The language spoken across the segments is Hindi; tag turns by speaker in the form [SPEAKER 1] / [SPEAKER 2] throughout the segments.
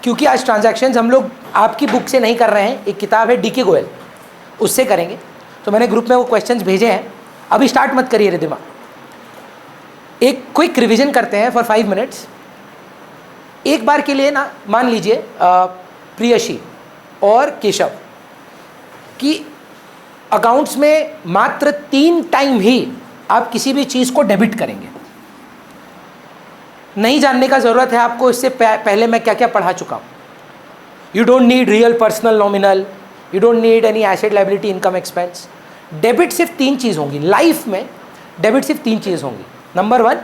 [SPEAKER 1] क्योंकि आज ट्रांजैक्शंस हम लोग आपकी बुक से नहीं कर रहे हैं, एक किताब है डी.के. गोयल, उससे करेंगे। तो मैंने ग्रुप में वो क्वेश्चंस भेजे हैं। अभी स्टार्ट मत करिए रिद्धिमा, एक क्विक रिवीजन करते हैं फॉर 5 मिनट्स। एक बार के लिए ना मान लीजिए प्रियशी और केशव की अकाउंट्स में मात्र 3 टाइम ही आप किसी भी चीज़ को डेबिट करेंगे। नहीं जानने का ज़रूरत है आपको, इससे पहले मैं क्या क्या पढ़ा चुका हूँ। You don't need real personal nominal, you don't need any asset liability income expense. Debit सिर्फ 3 चीज़ होंगी लाइफ में, डेबिट सिर्फ 3 चीज़ होंगी। नंबर 1,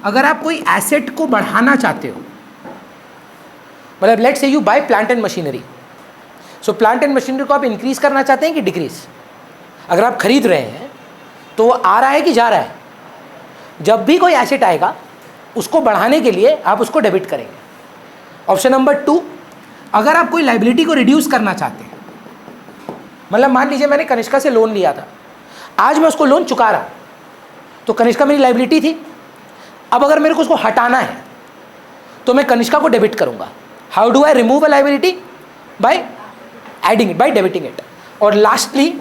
[SPEAKER 1] अगर आप कोई एसेट को बढ़ाना चाहते हो, मतलब let's say you by plant and machinery, so plant and machinery को आप इंक्रीज करना चाहते हैं कि डिक्रीज? अगर आप खरीद रहे हैं तो वो आ रहा है कि जा रहा है? जब भी कोई एसेट आएगा उसको बढ़ाने के लिए आप उसको डेबिट करेंगे। ऑप्शन नंबर 2, अगर आप कोई लायबिलिटी को रिड्यूस करना चाहते हैं, मतलब मान लीजिए मैंने कनिष्का से लोन लिया था, आज मैं उसको लोन चुका रहा, तो कनिष्का मेरी लायबिलिटी थी। अब अगर मेरे को उसको हटाना है तो मैं कनिष्का को डेबिट करूंगा। How do I remove a liability? By adding it, by debiting it. और lastly,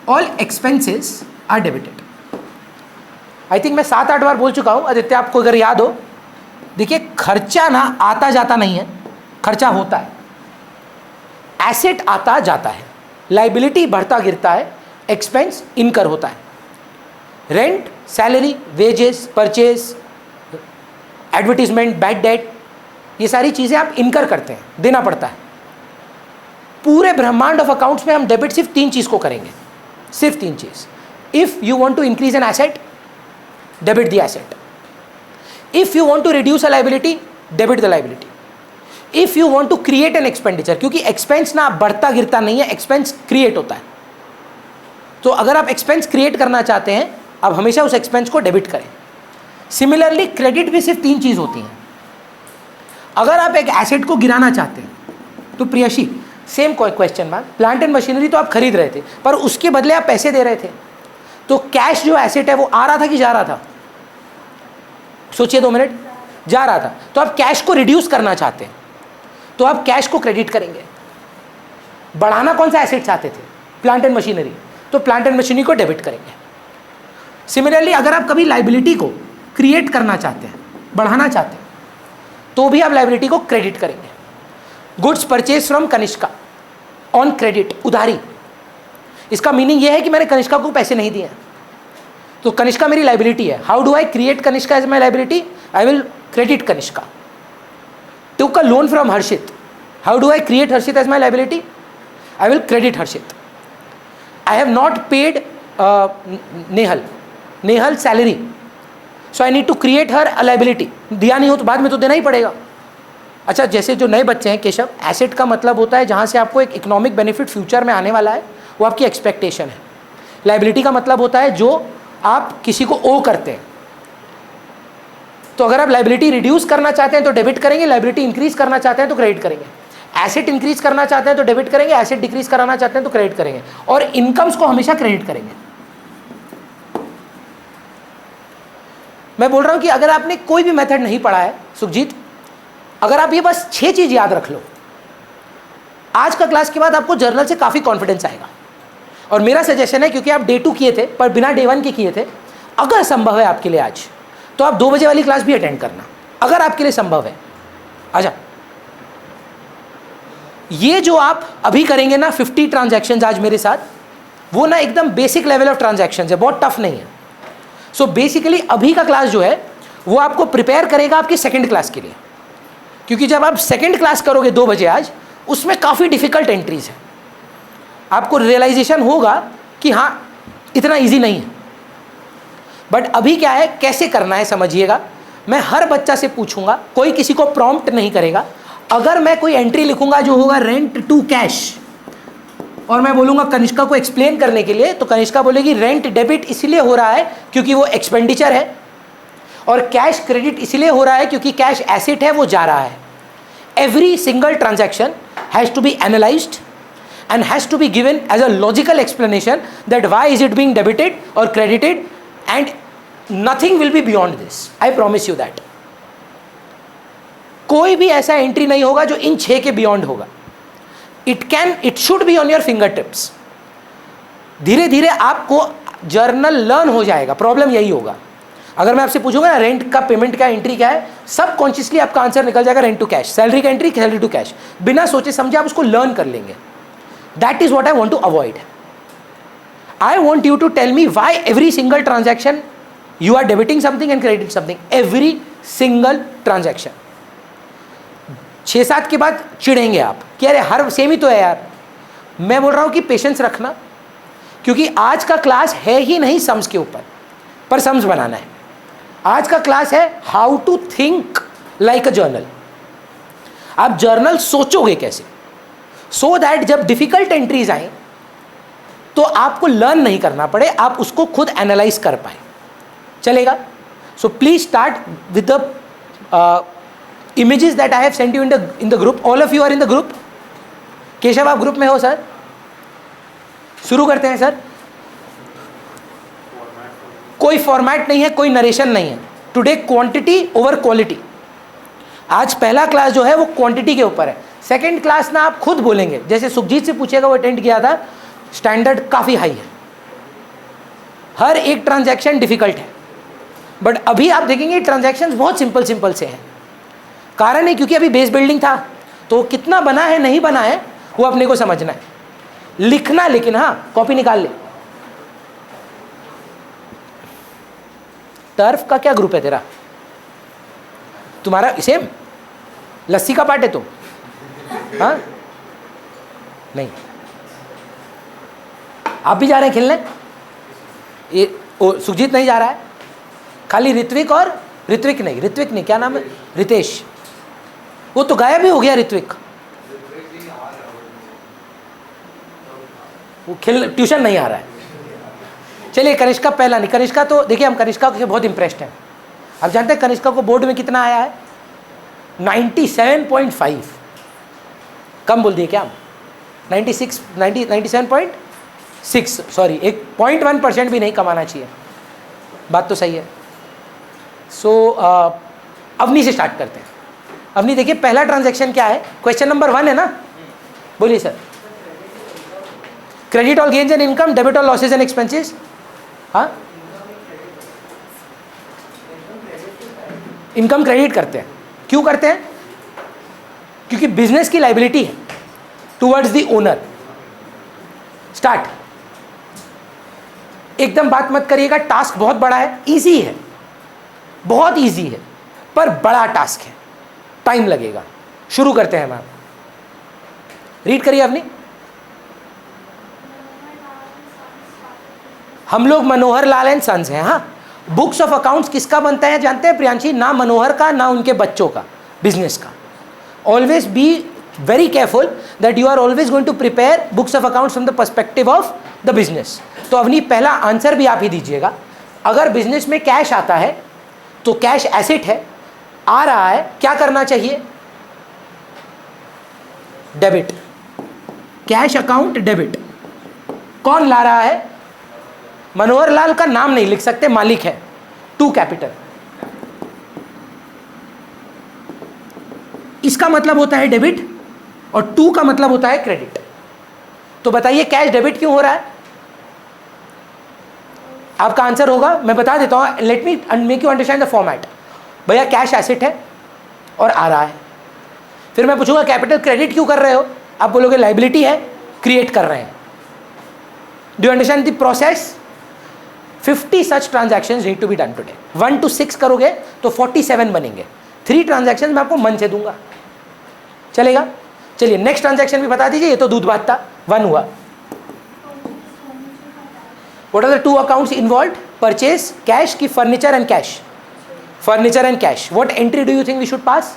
[SPEAKER 1] all expenses are debited. I think मैं 7-8 बार बोल चुका हूँ, आदित्य आपको अगर याद हो। देखिए, खर्चा ना आता जाता नहीं है, खर्चा होता है। एसेट आता जाता है, लायबिलिटी बढ़ता गिरता है, एक्सपेंस इनकर होता है। Rent, salary, wages, purchase, advertisement, bad debt, ये सारी चीज़ें आप इनकर करते हैं, देना पड़ता है। पूरे ब्रह्मांड ऑफ अकाउंट्स में हम डेबिट सिर्फ 3 चीज़ को करेंगे, सिर्फ 3 चीज़। If you want to increase an asset, debit the asset. If you want to reduce a liability, debit the liability. If you want to create an expenditure, क्योंकि expense ना बढ़ता गिरता नहीं है, expense create होता है। तो अगर आप expense create करना चाहते हैं, अब हमेशा उस expense को debit करें। Similarly, credit भी सिर्फ 3 चीज़ होती हैं। अगर आप एक asset को गिराना चाहते हैं, तो Priyashi same question ma'am, plant and machinery तो आप खरीद रहे थे, पर उसके बदले आप पैसे दे रहे थे, तो कैश जो एसेट है वो आ रहा था कि जा रहा था? सोचिए 2 मिनट। जा रहा था। तो आप कैश को रिड्यूस करना चाहते हैं, तो आप कैश को क्रेडिट करेंगे। बढ़ाना कौन सा एसेट चाहते थे? प्लांट एंड मशीनरी, तो प्लांट एंड मशीनरी को डेबिट करेंगे। सिमिलरली, अगर आप कभी लायबिलिटी को क्रिएट करना चाहते हैं, बढ़ाना चाहते हैं, तो भी आप लायबिलिटी को क्रेडिट करेंगे। Goods purchase from Kanishka on credit, उधारी। इसका मीनिंग यह है कि मैंने कनिष्का को पैसे नहीं दिए, तो कनिष्का मेरी लायबिलिटी है। How do I create Kanishka as my liability? I will credit Kanishka. Took a loan from Harshit, how do I create Harshit as my liability? I will credit Harshit. I have not paid Nehal salary, so I need to create her a liability. दिया नहीं हो तो बाद में तो देना ही पड़ेगा। अच्छा, जैसे जो नए बच्चे हैं केशव, एसेट का मतलब होता है जहाँ से आपको एक इकोनॉमिक बेनिफिट फ्यूचर में आने वाला है, वो आपकी एक्सपेक्टेशन है। लायबिलिटी का मतलब होता है जो आप किसी को ओ करते हैं। तो अगर आप लायबिलिटी रिड्यूस करना चाहते हैं तो डेबिट करेंगे, लायबिलिटी इंक्रीज करना चाहते हैं तो क्रेडिट करेंगे। एसेट इंक्रीज करना चाहते हैं तो डेबिट करेंगे, एसेट डिक्रीज कराना चाहते हैं तो क्रेडिट करेंगे, और इनकम्स को हमेशा क्रेडिट करेंगे। मैं बोल रहा हूं कि अगर आपने कोई भी मेथड नहीं पढ़ा है सुखजीत, अगर आप ये बस 6 चीज याद रख लो, आज का क्लास के बाद आपको जर्नल से काफी कॉन्फिडेंस आएगा। और मेरा सजेशन है, क्योंकि आप डे 2 किए थे पर बिना डे 1 के किए थे, अगर संभव है आपके लिए आज, तो आप 2 बजे वाली क्लास भी अटेंड करना, अगर आपके लिए संभव है। अच्छा, ये जो आप अभी करेंगे ना 50 ट्रांजैक्शंस आज मेरे साथ, वो ना एकदम बेसिक लेवल ऑफ ट्रांजैक्शंस है, बहुत टफ नहीं है। सो बेसिकली अभी का क्लास जो है वो आपको प्रिपेयर करेगा आपकी सेकेंड क्लास के लिए, क्योंकि जब आप सेकेंड क्लास करोगे 2 बजे आज, उसमें काफ़ी डिफिकल्ट एंट्रीज है। आपको रियलाइजेशन होगा कि हाँ इतना इजी नहीं है, बट अभी क्या है, कैसे करना है समझिएगा। मैं हर बच्चा से पूछूंगा, कोई किसी को प्रॉम्प्ट नहीं करेगा। अगर मैं कोई एंट्री लिखूंगा जो होगा रेंट टू कैश, और मैं बोलूंगा कनिष्का को एक्सप्लेन करने के लिए, तो कनिष्का बोलेगी रेंट डेबिट इसलिए हो रहा है क्योंकि वो एक्सपेंडिचर है, और कैश क्रेडिट इसलिए हो रहा है क्योंकि कैश एसेट है, वो जा रहा है। Every single transaction has to be analysed and has to be given as a logical explanation that why is it being debited or credited, and nothing will be beyond this. I promise you that. कोई भी ऐसा एंट्री नहीं होगा जो इन 6 के बियॉन्ड होगा. It should be on your finger tips. धीरे धीरे आपको जर्नल लर्न हो जाएगा. प्रॉब्लम यही होगा. अगर मैं आपसे पूछूंगा ना रेंट का पेमेंट का एंट्री क्या है, सब कॉन्शियसली आपका आंसर निकल जाएगा रेंट टू कैश. सैलरी का एंट्री सैलरी टू कैश. बिना सोचे समझे आप उसको लर्न कर लेंगे. That is what I want to avoid. I want you to tell me why every single transaction you are debiting something and crediting something. Every single transaction. 6-7 के बाद चिढ़ेंगे आप कि अरे हर सेम ही तो है यार. मैं बोल रहा हूं कि पेशेंस रखना, क्योंकि आज का क्लास है ही नहीं सम्स के ऊपर, पर सम्स बनाना है. आज का क्लास है how to think like a journal. आप जर्नल सोचोगे कैसे, सो दैट जब डिफिकल्ट एंट्रीज आए तो आपको लर्न नहीं करना पड़े, आप उसको खुद एनालाइज कर पाए. चलेगा? So please start with the images that I have sent you in the group. All of you are in the group. Keshav आप ग्रुप में हो सर? शुरू करते हैं सर. कोई फॉर्मेट नहीं है, कोई नरेशन नहीं है. Today quantity over quality. आज पहला क्लास जो है वो क्वांटिटी के ऊपर है. सेकंड क्लास ना आप खुद बोलेंगे, जैसे सुखजीत से पूछेगा, वो अटेंड किया था. स्टैंडर्ड काफ़ी हाई है, हर एक ट्रांजैक्शन डिफिकल्ट है, बट अभी आप देखेंगे ट्रांजैक्शंस बहुत सिंपल से हैं. कारण है क्योंकि अभी बेस बिल्डिंग था, तो कितना बना है नहीं बना है वो अपने को समझना है. लिखना लेकिन हाँ, कॉपी निकाल ले. टर्फ का क्या ग्रुप है तेरा? तुम्हारा सेम लस्सी का पार्ट है तुम? हाँ नहीं, आप भी जा रहे हैं खेलने? ये सुखजीत नहीं जा रहा है, खाली ऋत्विक नहीं, क्या नाम है, रितेश. वो तो गायब ही हो गया ऋत्विक. वो खेल ट्यूशन नहीं आ रहा है. चलिए कनिष्का पहला नहीं. कनिष्का तो देखिए, हम कनिष्का से बहुत इंप्रेस्ड हैं. आप जानते हैं कनिष्का को बोर्ड में कितना आया है? 97.5. कम बोल दिए क्या हम? 97.6. सॉरी, 1.1% भी नहीं कमाना चाहिए. बात तो सही है. सो अवनी से स्टार्ट करते हैं. अवनी देखिए, पहला ट्रांजैक्शन क्या है? क्वेश्चन नंबर 1 है ना? बोलिए sir. Credit all gains and income, debit all losses and expenses. हाँ, इनकम क्रेडिट करते हैं. क्यों करते हैं? क्योंकि बिजनेस की लाइबिलिटी है टुवर्ड्स द ओनर. स्टार्ट. एकदम बात मत करिएगा, टास्क बहुत बड़ा है. इजी है, बहुत इजी है, पर बड़ा टास्क है, टाइम लगेगा. शुरू करते हैं मैम. रीड करिए अपनी. हम लोग मनोहर लाल एंड सन्स हैं. हाँ, बुक्स ऑफ अकाउंट्स किसका बनता है जानते हैं प्रियांशी? ना मनोहर का, ना उनके बच्चों का, बिजनेस का. Always be very careful that you are always going to prepare books of accounts from the perspective of the business. तो अपनी पहला आंसर भी आप ही दीजिएगा. अगर बिजनेस में कैश आता है तो कैश एसेट है, आ रहा है, क्या करना चाहिए? डेबिट. Cash account debit. कौन ला रहा है? मनोहर लाल का नाम नहीं लिख सकते, मालिक है. To capital. इसका मतलब होता है डेबिट और टू का मतलब होता है क्रेडिट. तो बताइए कैश डेबिट क्यों हो रहा है? आपका आंसर होगा, मैं बता देता हूं, let me make you understand the format. भैया कैश एसेट है और आ रहा है. फिर मैं पूछूंगा कैपिटल क्रेडिट क्यों कर रहे हो? आप बोलोगे लाइबिलिटी है, क्रिएट कर रहे हैं. Do you understand the process? 50 such transactions need to be done today. 1 to 6 करोगे तो 47 बनेंगे. 3 ट्रांजैक्शंस मैं आपको मन से दूंगा. चलेगा? चलिए नेक्स्ट ट्रांजैक्शन भी बता दीजिए. ये तो दूध बात था, 1 हुआ. What are the 2 accounts involve? Purchase cash की furniture and cash. Furniture and cash. What entry do you think we should pass?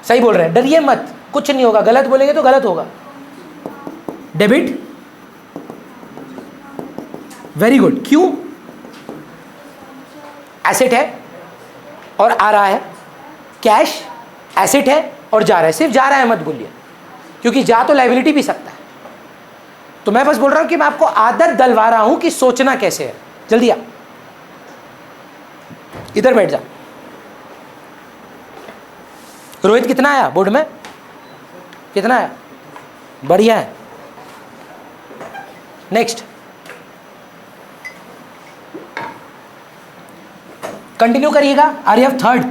[SPEAKER 1] सही बोल रहे हैं, डरिए मत, कुछ नहीं होगा. गलत बोलेंगे तो गलत होगा. डेबिट. Very good. क्यों? एसेट है और आ रहा है. कैश एसेट है और जा रहा है. सिर्फ जा रहा है मत बोलिए, क्योंकि जा तो लाइबिलिटी भी सकता है. तो मैं बस बोल रहा हूं कि मैं आपको आदत डलवा रहा हूं कि सोचना कैसे है. जल्दी आ, इधर बैठ जा. रोहित कितना आया बोर्ड में? कितना आया? बढ़िया है। नेक्स्ट कंटिन्यू करिएगा। Aaryav third,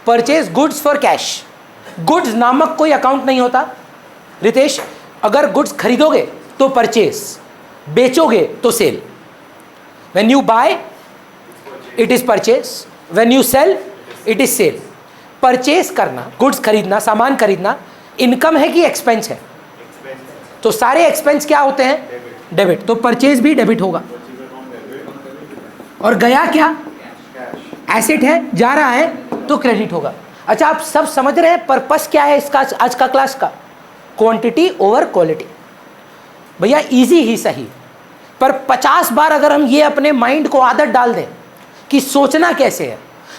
[SPEAKER 1] purchase goods for cash. Goods नामक कोई अकाउंट नहीं होता रितेश। अगर गुड्स खरीदोगे तो परचेज, बेचोगे तो sale. When you buy it is purchase, when you sell it is sale. Purchase करना, गुड्स खरीदना, सामान खरीदना इनकम है कि एक्सपेंस है? तो सारे एक्सपेंस क्या होते हैं? डेबिट। तो परचेज भी डेबिट होगा। और गया क्या? एसेट है, जा रहा है तो क्रेडिट होगा। अच्छा, आप सब समझ रहे हैं पर्पस क्या है इसका आज का क्लास का? Quantity over quality. भैया इजी ही सही, पर 50 बार अगर हम ये अपने माइंड को आदत डाल दें कि सोचना कैसे है,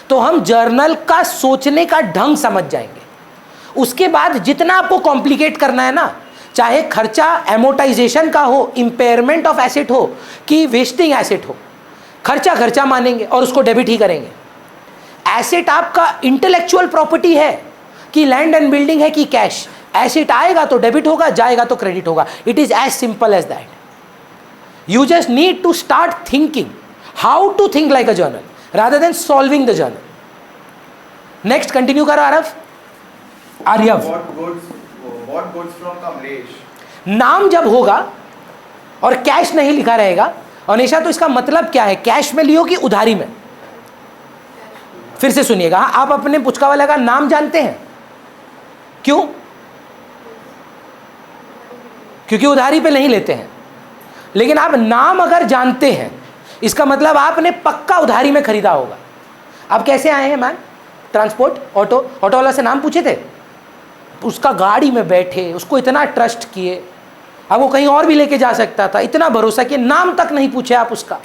[SPEAKER 1] तो हम जर्नल का सोचने का ढंग समझ जाएंगे। उसके बाद जितना आपको कॉम्प्लिकेट करना है ना, चाहे खर्चा एमोटाइजेशन का हो, इंपेयरमेंट ऑफ एसेट हो कि वेस्टिंग एसेट हो, खर्चा खर्चा मानेंगे और उसको डेबिट ही करेंगे। एसेट आपका इंटेलेक्चुअल प्रॉपर्टी है कि लैंड एंड बिल्डिंग है कि कैश, एसेट आएगा तो डेबिट होगा, जाएगा तो क्रेडिट होगा। It is as simple as that. You just need to start thinking how to think like a journal rather than solving the journal. Next continue करो Aarav. Aryav,
[SPEAKER 2] what goods from Kamlesh?
[SPEAKER 1] नाम जब होगा और कैश नहीं लिखा रहेगा, अनिशा तो इसका मतलब क्या है? कैश में लियो कि उधारी में? फिर से सुनिएगा, आप अपने पुचका वाले का नाम जानते हैं? क्यों? क्योंकि उधारी पे नहीं लेते हैं। लेकिन आप नाम अगर जानते हैं, इसका मतलब आपने पक्का उधारी में खरीदा होगा। आप कैसे आए हैं मैम? ट्रांसपोर्ट, ऑटो वाला से नाम पूछे थे, उसका गाड़ी में बैठे, उसको इतना ट्रस्ट किए, अब वो कहीं और भी लेके जा सकता था, इतना भरोसा किए, नाम तक नहीं पूछे आप उसका।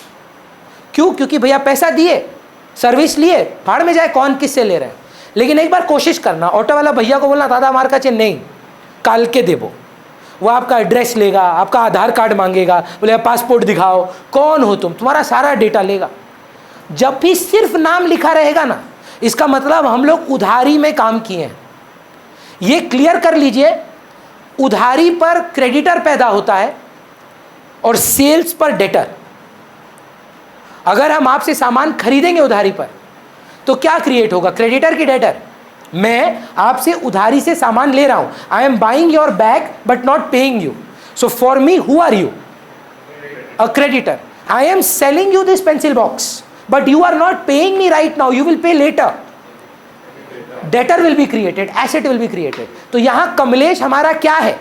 [SPEAKER 1] क्यों? क्योंकि भैया पैसा दिए, सर्विस लिए, भाड़ में जाए, कौन किससे ले रहे हैं। लेकिन एक बार कोशिश करना, ऑटो वाला भैया को बोलना दादा हमारे का नहीं, काल के देवो। वो आपका एड्रेस लेगा, आपका आधार कार्ड मांगेगा, बोले पासपोर्ट दिखाओ, कौन हो तुम, तुम्हारा सारा डेटा लेगा। जब भी सिर्फ नाम लिखा रहेगा ना, इसका मतलब हम लोग उधारी में काम किए हैं। ये क्लियर कर लीजिए, उधारी पर क्रेडिटर पैदा होता है और सेल्स पर डेटर। अगर हम आपसे सामान खरीदेंगे उधारी पर, तो क्या क्रिएट होगा? क्रेडिटर की डेटर? मैं आपसे उधारी से सामान ले रहा हूं, I am buying your bag but not paying you, so for me who are you? A creditor. I am selling you this pencil box but you are not paying me right now, you will pay later. Debtor will be created, asset will be created. तो यहां कमलेश हमारा क्या है?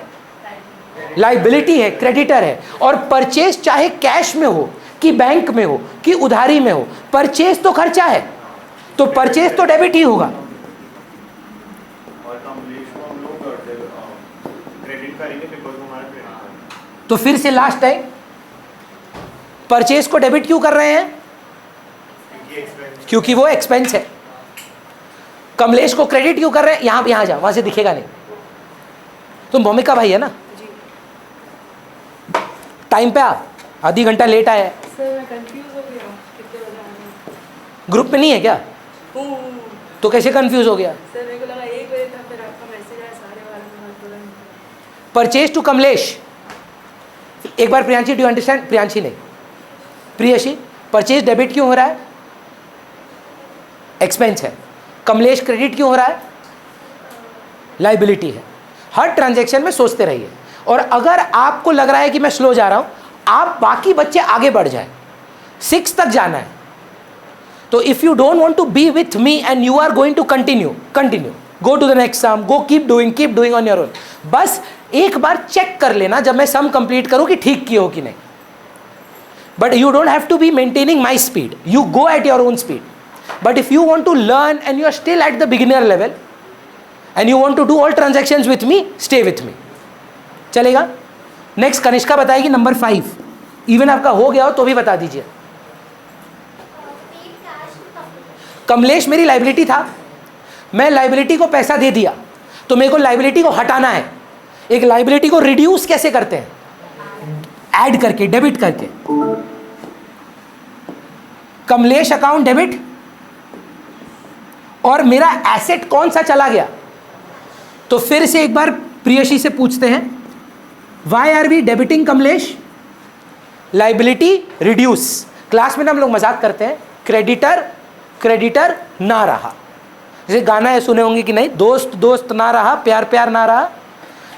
[SPEAKER 1] लाइबिलिटी है, क्रेडिटर है। और परचेज चाहे कैश में हो कि बैंक में हो कि उधारी में हो, परचेज तो खर्चा है, तो परचेज तो डेबिट ही होगा।
[SPEAKER 2] और कमलेश को हम लोग क्रेडिट करेंगे बिकॉज़ वो हमारा क्रेडिट है।
[SPEAKER 1] तो फिर से लास्ट टाइम, परचेज को डेबिट क्यों कर रहे हैं? क्योंकि वो एक्सपेंस है। कमलेश को क्रेडिट क्यों कर रहे हैं? यहां जा, वहां से दिखेगा नहीं। तुम भूमिका भाई है ना? टाइम पे आप आधी घंटा लेट आया है।
[SPEAKER 3] सर मैं कंफ्यूज हो गया हूँ, कितने बजे आना है?
[SPEAKER 1] ग्रुप में नहीं है क्या?
[SPEAKER 3] हूँ।
[SPEAKER 1] तो कैसे कंफ्यूज हो गया?
[SPEAKER 3] सर मेरे को लगा 1 बजे था, फिर आपका मैसेज आया 12:30 में, पता नहीं।
[SPEAKER 1] Purchase to Kamlesh. एक बार Priyanshi, do you understand? Priyanshi नहीं, प्रियशी, परचेज डेबिट क्यों हो रहा है? एक्सपेंस है। कमलेश क्रेडिट क्यों हो रहा है? लाइबिलिटी है। हर ट्रांजैक्शन में सोचते रहिए। और अगर आपको लग रहा है कि मैं स्लो जा रहा हूं, आप बाकी बच्चे आगे बढ़ जाए, 6 तक जाना है। तो if you don't want to be with me and you are going to continue, go to the next sum, go keep doing on your own. बस एक बार चेक कर लेना जब मैं सम कंप्लीट करूं कि ठीक किए हो कि नहीं। But you don't have to be maintaining my speed, you go at your own speed. But if you want to learn and you are still at the beginner level and you want to do all transactions with me, stay with me. चलेगा? नेक्स्ट कनिष्का बताएगी नंबर 5। इवन आपका हो गया हो तो भी बता दीजिए। कमलेश मेरी लाइबिलिटी था, मैं लाइबिलिटी को पैसा दे दिया, तो मेरे को लाइबिलिटी को हटाना है। एक लाइबिलिटी को रिड्यूस कैसे करते हैं? ऐड करके, डेबिट करके। कमलेश अकाउंट डेबिट, और मेरा एसेट कौन सा चला गया। तो फिर से एक बार प्रियशी से पूछते हैं, why are we debiting Kamlesh? Liability reduce. Class में ना हम लोग मजाक करते हैं, क्रेडिटर ना रहा। जैसे गाना है, सुने होंगे कि नहीं, दोस्त दोस्त ना रहा, प्यार प्यार ना रहा,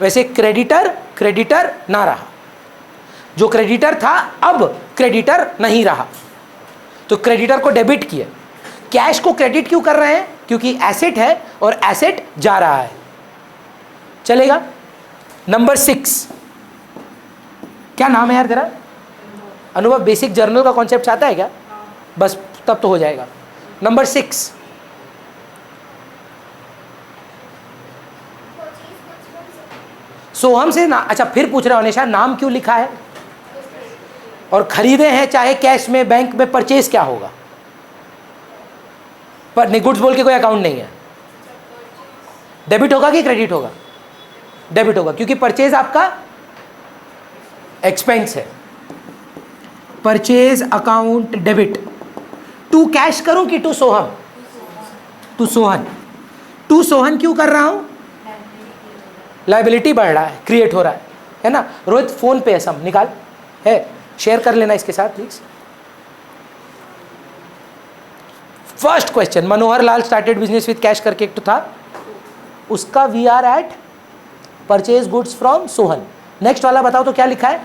[SPEAKER 1] वैसे क्रेडिटर ना रहा। जो क्रेडिटर था अब क्रेडिटर नहीं रहा, तो क्रेडिटर को डेबिट किया। कैश को क्रेडिट क्यों कर रहे हैं? क्योंकि एसेट है और एसेट जा रहा है। चलेगा। नंबर 6, क्या नाम है यार तेरा? अनुभव। बेसिक जर्नल का कॉन्सेप्ट आता है क्या? बस तब तो हो जाएगा। नंबर 6, सोहम से ना, अच्छा फिर पूछ रहे हो अनिशा, नाम क्यों लिखा है? और खरीदे हैं चाहे कैश में, बैंक में, परचेज क्या होगा? पर गुड्स बोल के कोई अकाउंट नहीं है। डेबिट होगा कि क्रेडिट होगा? डेबिट होगा, क्योंकि परचेज आपका एक्सपेंस है। Purchase account debit. To cash करूं कि to Soham? To Sohan. To Sohan क्यों कर रहा हूं? लाइबिलिटी बढ़ रहा है, क्रिएट हो रहा है ना। रोहित फोन पे है, सम निकाल, है शेयर कर लेना इसके साथ please. First question, Manohar Lal started business with cash करके एक तो था, उसका we are at purchase goods from Sohan. Next वाला बताओ तो क्या लिखा है?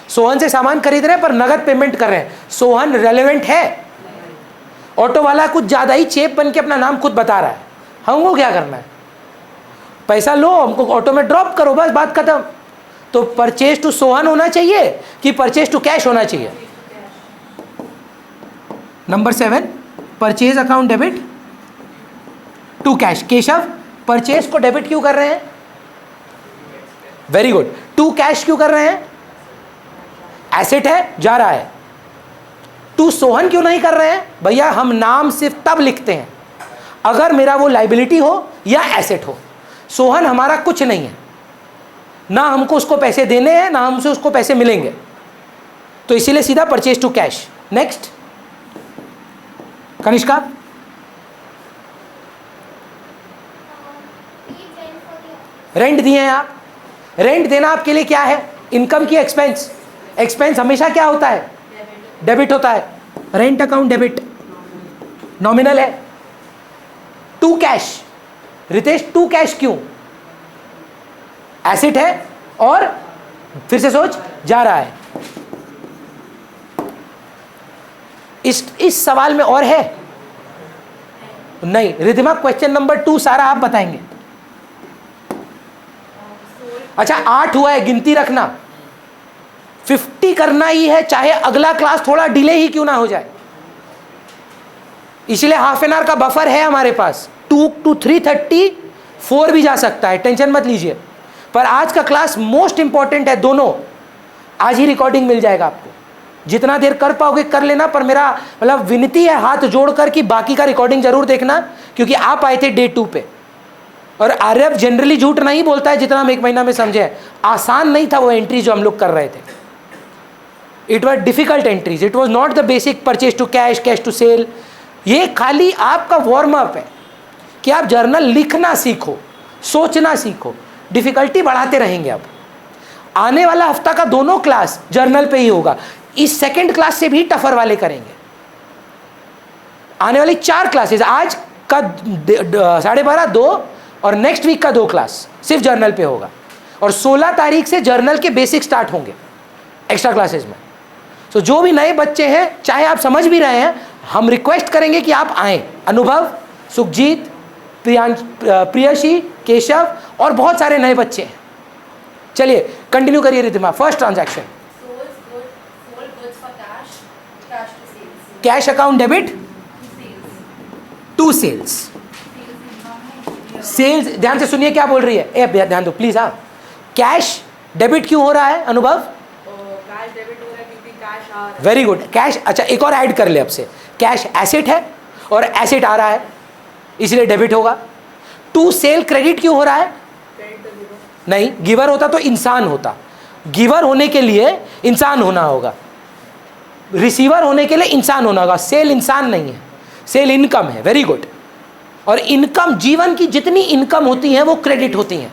[SPEAKER 1] सोहन से सामान खरीद रहे हैं पर नगद पेमेंट कर रहे हैं। सोहन रेलेवेंट है? ऑटो वाला कुछ ज्यादा ही चेप बन के अपना नाम खुद बता रहा है, हमको क्या करना है? पैसा लो, हमको ऑटो में ड्रॉप करो, बस बात खत्म। तो परचेज टू सोहन होना चाहिए कि परचेज टू कैश होना चाहिए? Number 7, purchase account debit to cash. Keshav, purchase को डेबिट क्यों कर रहे हैं? Very good. टू कैश क्यों कर रहे हैं? एसेट है, जा रहा है। टू सोहन क्यों नहीं कर रहे हैं? भैया हम नाम सिर्फ तब लिखते हैं अगर मेरा वो लाइबिलिटी हो या एसेट हो। सोहन हमारा कुछ नहीं है, ना हमको उसको पैसे देने हैं ना हमसे उसको पैसे मिलेंगे, तो इसीलिए सीधा purchase to cash. Next Kanishka. Rent दिए हैं आप। रेंट देना आपके लिए क्या है? इनकम की एक्सपेंस। एक्सपेंस हमेशा क्या होता है? डेबिट होता है। रेंट अकाउंट डेबिट, नॉमिनल है। To cash, Ritesh to cash क्यों? एसेट है और फिर से सोच, जा रहा है। इस सवाल में और है? नहीं। रिधिमा, क्वेश्चन नंबर 2 सारा आप बताएंगे। अच्छा 8 हुआ है, गिनती रखना। 50 करना ही है, चाहे अगला क्लास थोड़ा डिले ही क्यों ना हो जाए। इसलिए हाफ एन आवर का बफर है हमारे पास। 2 to 3:34 भी जा सकता है, टेंशन मत लीजिए। पर आज का क्लास मोस्ट इंपॉर्टेंट है, दोनों। आज ही रिकॉर्डिंग मिल जाएगा आपको, जितना देर कर पाओगे कर लेना। पर मेरा मतलब विनती है हाथ जोड़कर कि बाकी का रिकॉर्डिंग जरूर देखना, क्योंकि आप आए थे डे 2 पे। और आर्यव जनरली झूठ नहीं बोलता है, जितना हम 1 महीना में समझे। आसान नहीं था वो एंट्री जो हम लोग कर रहे थे। It was difficult entries, it was not the basic purchase to cash, cash to sale. ये खाली आपका वार्म अप है कि आप जर्नल लिखना सीखो, सोचना सीखो। डिफिकल्टी बढ़ाते रहेंगे। अब आने वाला हफ्ता का दोनों क्लास जर्नल पे ही होगा। इस सेकंड क्लास से भी टफर वाले करेंगे। आने वाली 4 क्लासेस, आज का 12:30 2 और नेक्स्ट वीक का 2 क्लास सिर्फ जर्नल पे होगा। और 16 तारीख से जर्नल के बेसिक स्टार्ट होंगे एक्स्ट्रा क्लासेस में। तो जो भी नए बच्चे हैं, चाहे आप समझ भी रहे हैं, हम रिक्वेस्ट करेंगे कि आप आएँ। अनुभव, सुखजीत, प्रियशी, केशव और बहुत सारे नए बच्चे हैं। चलिए कंटिन्यू करिए Ridhima. First transaction, cash account debit to sales. Sales, ध्यान से सुनिए क्या बोल रही है। ए ध्यान दो प्लीज। हाँ, कैश डेबिट क्यों हो रहा है अनुभव?
[SPEAKER 3] कैश डेबिट हो रहा है क्योंकि कैश आ रहा है।
[SPEAKER 1] Very good. कैश, अच्छा एक और ऐड कर ले अब से। कैश एसेट है और एसेट आ रहा है, इसलिए डेबिट होगा। टू सेल क्रेडिट क्यों हो रहा है? नहीं, गिवर होता तो इंसान होता। गिवर होने के लिए इंसान होना होगा, रिसीवर होने के लिए इंसान होना होगा। सेल इंसान नहीं है। सेल इनकम है, वेरी गुड। और इनकम, जीवन की जितनी इनकम होती है वो क्रेडिट होती हैं।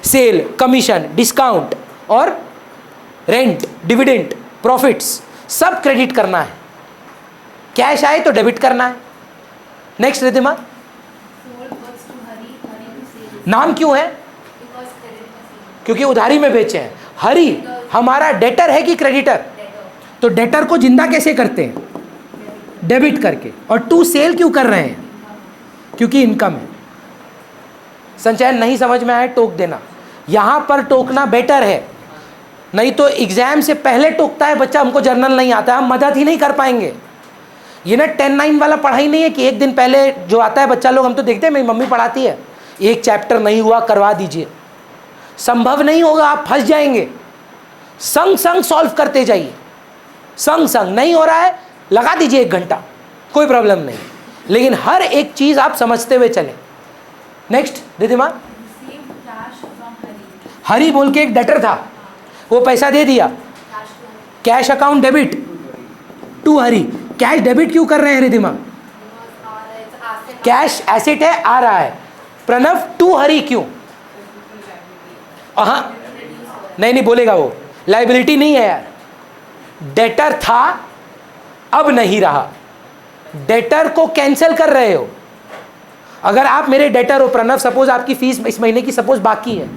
[SPEAKER 1] सेल, कमीशन, डिस्काउंट और रेंट, डिविडेंड, प्रॉफिट्स, सब क्रेडिट करना है। कैश आए तो डेबिट करना है। Next Ridhima,
[SPEAKER 3] Sold goods to Hari, Hari to sales.
[SPEAKER 1] नाम क्यों है?
[SPEAKER 3] Because credit was seen.
[SPEAKER 1] क्योंकि उधारी में बेचे हैं। हरी हमारा डेटर है कि क्रेडिटर?
[SPEAKER 3] Debtor.
[SPEAKER 1] तो डेटर को जिंदा कैसे करते हैं? डेबिट करके। और टू सेल क्यों कर रहे हैं? क्योंकि इनकम है। संचयन नहीं समझ में आए टोक देना, यहां पर टोकना बेटर है, नहीं तो एग्जाम से पहले टोकता है बच्चा हमको जर्नल नहीं आता, हम मदद ही नहीं कर पाएंगे। ये ना 10-9 वाला पढ़ाई नहीं है कि एक दिन पहले जो आता है बच्चा लोग, हम तो देखते हैं मेरी मम्मी पढ़ाती है, एक चैप्टर नहीं हुआ करवा दीजिए, संभव नहीं होगा, आप फंस जाएंगे। संग संग सॉल्व करते जाइए, संग संग। नहीं हो रहा है लगा दीजिए 1 घंटा, कोई प्रॉब्लम नहीं, लेकिन हर एक चीज आप समझते हुए चलें। Next Ridhima,
[SPEAKER 3] Received cash from Hari.
[SPEAKER 1] हरी बोल के एक डेटर था, वो पैसा दे दिया,
[SPEAKER 3] Cash to Hari.
[SPEAKER 1] Cash account debit to Hari. Cash debit क्यों कर रहे हैं Ridhima?
[SPEAKER 3] Because it's asset.
[SPEAKER 1] Cash asset है, आ रहा है। प्रणव टू हरी क्यों? हाँ नहीं बोलेगा वो, लाइबिलिटी नहीं है यार, डेटर था अब नहीं रहा, डेटर को कैंसिल कर रहे हो। अगर आप मेरे डेटर हो प्रणव, सपोज आपकी फीस इस महीने की सपोज बाकी है,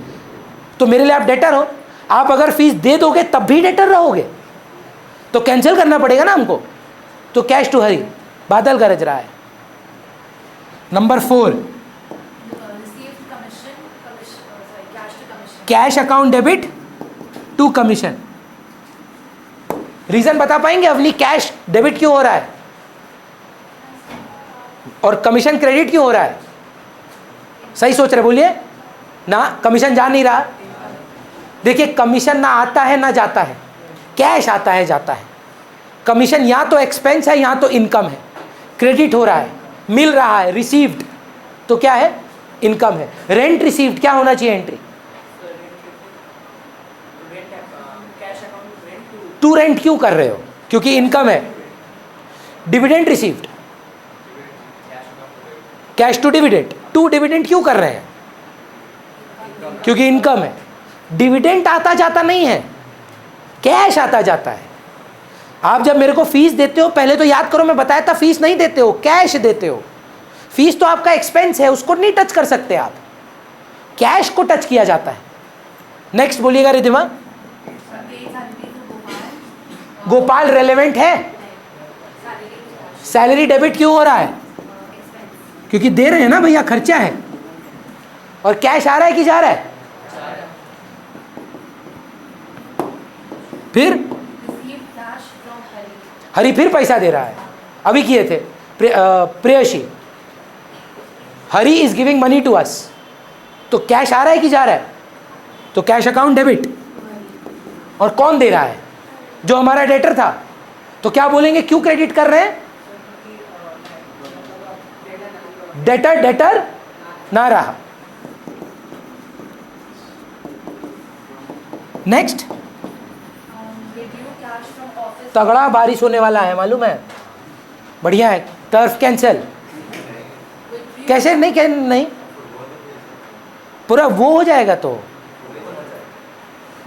[SPEAKER 1] तो मेरे लिए आप डेटर हो, आप अगर फीस दे दोगे तब भी डेटर रहोगे, तो कैंसिल करना पड़ेगा ना हमको। तो कैश टू हरी, बादल गरज रहा है। Number 4,
[SPEAKER 3] Received commission. Sorry, cash to commission.
[SPEAKER 1] Cash account debit to commission. Reason बता पाएंगे अवनी, कैश डेबिट क्यों हो रहा है और कमीशन क्रेडिट क्यों हो रहा है? सही सोच रहे बोलिए ना, कमीशन जा नहीं रहा। देखिए कमीशन ना आता है ना जाता है, कैश आता है जाता है। कमीशन या तो एक्सपेंस है या तो इनकम है, क्रेडिट हो रहा है, मिल रहा है, रिसीव्ड, तो क्या है? इनकम है। रेंट रिसीव्ड क्या होना चाहिए एंट्री? टू रेंट क्यों कर रहे हो? क्योंकि इनकम है। Dividend received, cash to dividend, to dividend क्यों कर रहे हैं? क्योंकि इनकम है। डिविडेंड आता जाता नहीं है, कैश आता जाता है। आप जब मेरे को फीस देते हो, पहले तो याद करो मैं बताया था, फीस नहीं देते हो, कैश देते हो। फीस तो आपका एक्सपेंस है, उसको नहीं टच कर सकते आप, कैश को टच किया जाता है। नेक्स्ट बोलिएगा Ridhima.
[SPEAKER 3] Pay salary to Gopal.
[SPEAKER 1] Gopal relevant है?
[SPEAKER 3] Salary to cash.
[SPEAKER 1] Salary debit क्यों हो रहा है?
[SPEAKER 3] Expense.
[SPEAKER 1] क्योंकि दे रहे हैं ना भैया, खर्चा है। और कैश आ रहा है कि जा रहा है? फिर
[SPEAKER 3] Received cash from Hari.
[SPEAKER 1] हरी फिर पैसा दे रहा है, अभी किए थे Preyasi, Hari is giving money to us, तो कैश आ रहा है कि जा रहा है? तो कैश अकाउंट डेबिट। और कौन दे रहा है? जो हमारा डेटर था। तो क्या बोलेंगे, क्यों क्रेडिट कर रहे हैं? डेटर डेटर ना रहा। Next,
[SPEAKER 3] Withdrew cash from office.
[SPEAKER 1] तगड़ा बारिश होने वाला है मालूम है, बढ़िया है। Turf cancel
[SPEAKER 3] Withdrew.
[SPEAKER 1] कैसे? नहीं पूरा वो हो जाएगा तो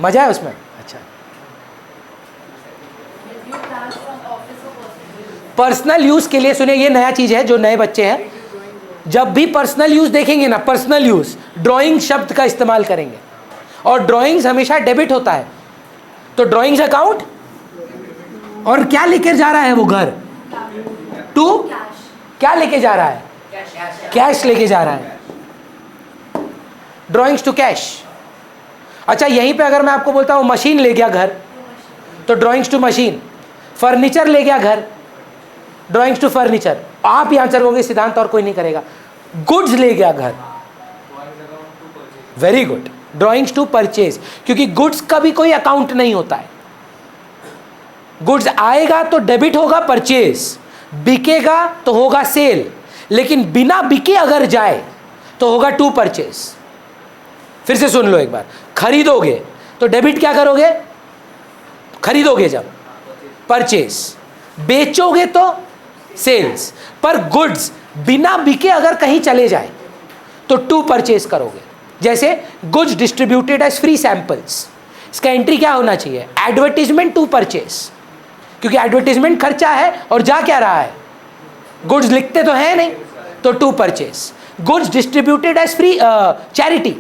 [SPEAKER 1] मजा है उसमें। अच्छा,
[SPEAKER 3] Withdrew cash from office for personal use.
[SPEAKER 1] Personal use के लिए सुनिए, ये नया चीज है जो नए बच्चे हैं, जब भी पर्सनल यूज देखेंगे ना, पर्सनल यूज ड्राइंग शब्द का इस्तेमाल करेंगे, और ड्राइंग्स हमेशा डेबिट होता है। तो ड्राइंग्स अकाउंट, और क्या लेकर जा रहा है वो घर? To
[SPEAKER 3] Cash.
[SPEAKER 1] क्या लेके जा रहा है? कैश लेके जा रहा है। Drawings to cash. अच्छा, यहीं पे अगर मैं आपको बोलता हूँ मशीन ले गया घर, तो ड्राइंग्स टू मशीन। फर्नीचर ले गया घर, ड्राइंग्स टू फर्नीचर। आप ही आंसर होंगे सिद्धांत, और कोई नहीं करेगा। गुड्स ले गया घर, very good, drawings to purchase, क्योंकि गुड्स का भी कोई अकाउंट नहीं होता है। गुड्स आएगा तो डेबिट होगा परचेज, बिकेगा तो होगा सेल, लेकिन बिना बिके अगर जाए तो होगा टू परचेज। फिर से सुन लो एक बार, खरीदोगे तो डेबिट क्या करोगे? खरीदोगे जब परचेज, बेचोगे तो सेल्स। पर गुड्स बिना बिके अगर कहीं चले जाए तो टू परचेज करोगे। जैसे goods distributed as free samples, इसका एंट्री क्या होना चाहिए? एडवर्टीजमेंट टू परचेज, क्योंकि एडवर्टीजमेंट खर्चा है और जा क्या रहा है? गुड्स लिखते तो है नहीं, तो to purchase. Goods distributed as free charity,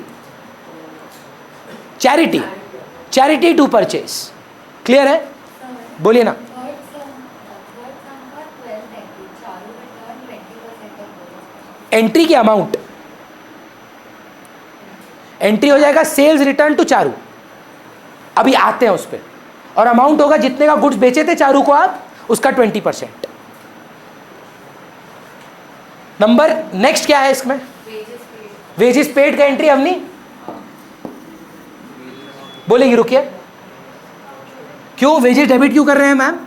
[SPEAKER 1] charity, charity to purchase. Clear है? बोलिए ना। एंट्री की अमाउंट, एंट्री हो जाएगा सेल्स रिटर्न टू चारू, अभी आते हैं उस पर, और अमाउंट होगा जितने का गुड्स बेचे थे चारू को आप, उसका 20%। नंबर नेक्स्ट क्या है इसमें? वेजेस पेड का एंट्री हमने बोलेगी, रुकिए। क्यों वेजेस डेबिट क्यों कर रहे हैं मैम?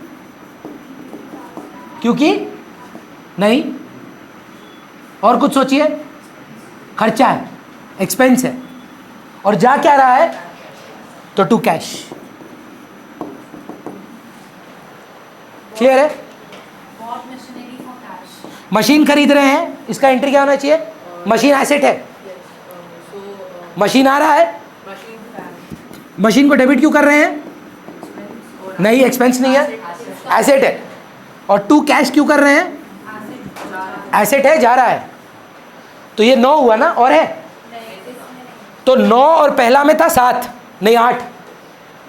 [SPEAKER 1] क्योंकि नहीं, और कुछ सोचिए, खर्चा है, एक्सपेंस है, और जा क्या रहा है? तो टू कैश। क्लियर है? मशीन खरीद रहे हैं, इसका एंट्री क्या होना चाहिए? मशीन एसेट है, मशीन आ रहा है, मशीन को डेबिट क्यों कर रहे हैं? नहीं, एक्सपेंस नहीं है, एसेट है। और टू कैश क्यों कर रहे हैं? एसेट है, जा रहा है। तो ये 9 हुआ ना, और है तो 9 और पहला में था 7, नहीं 8,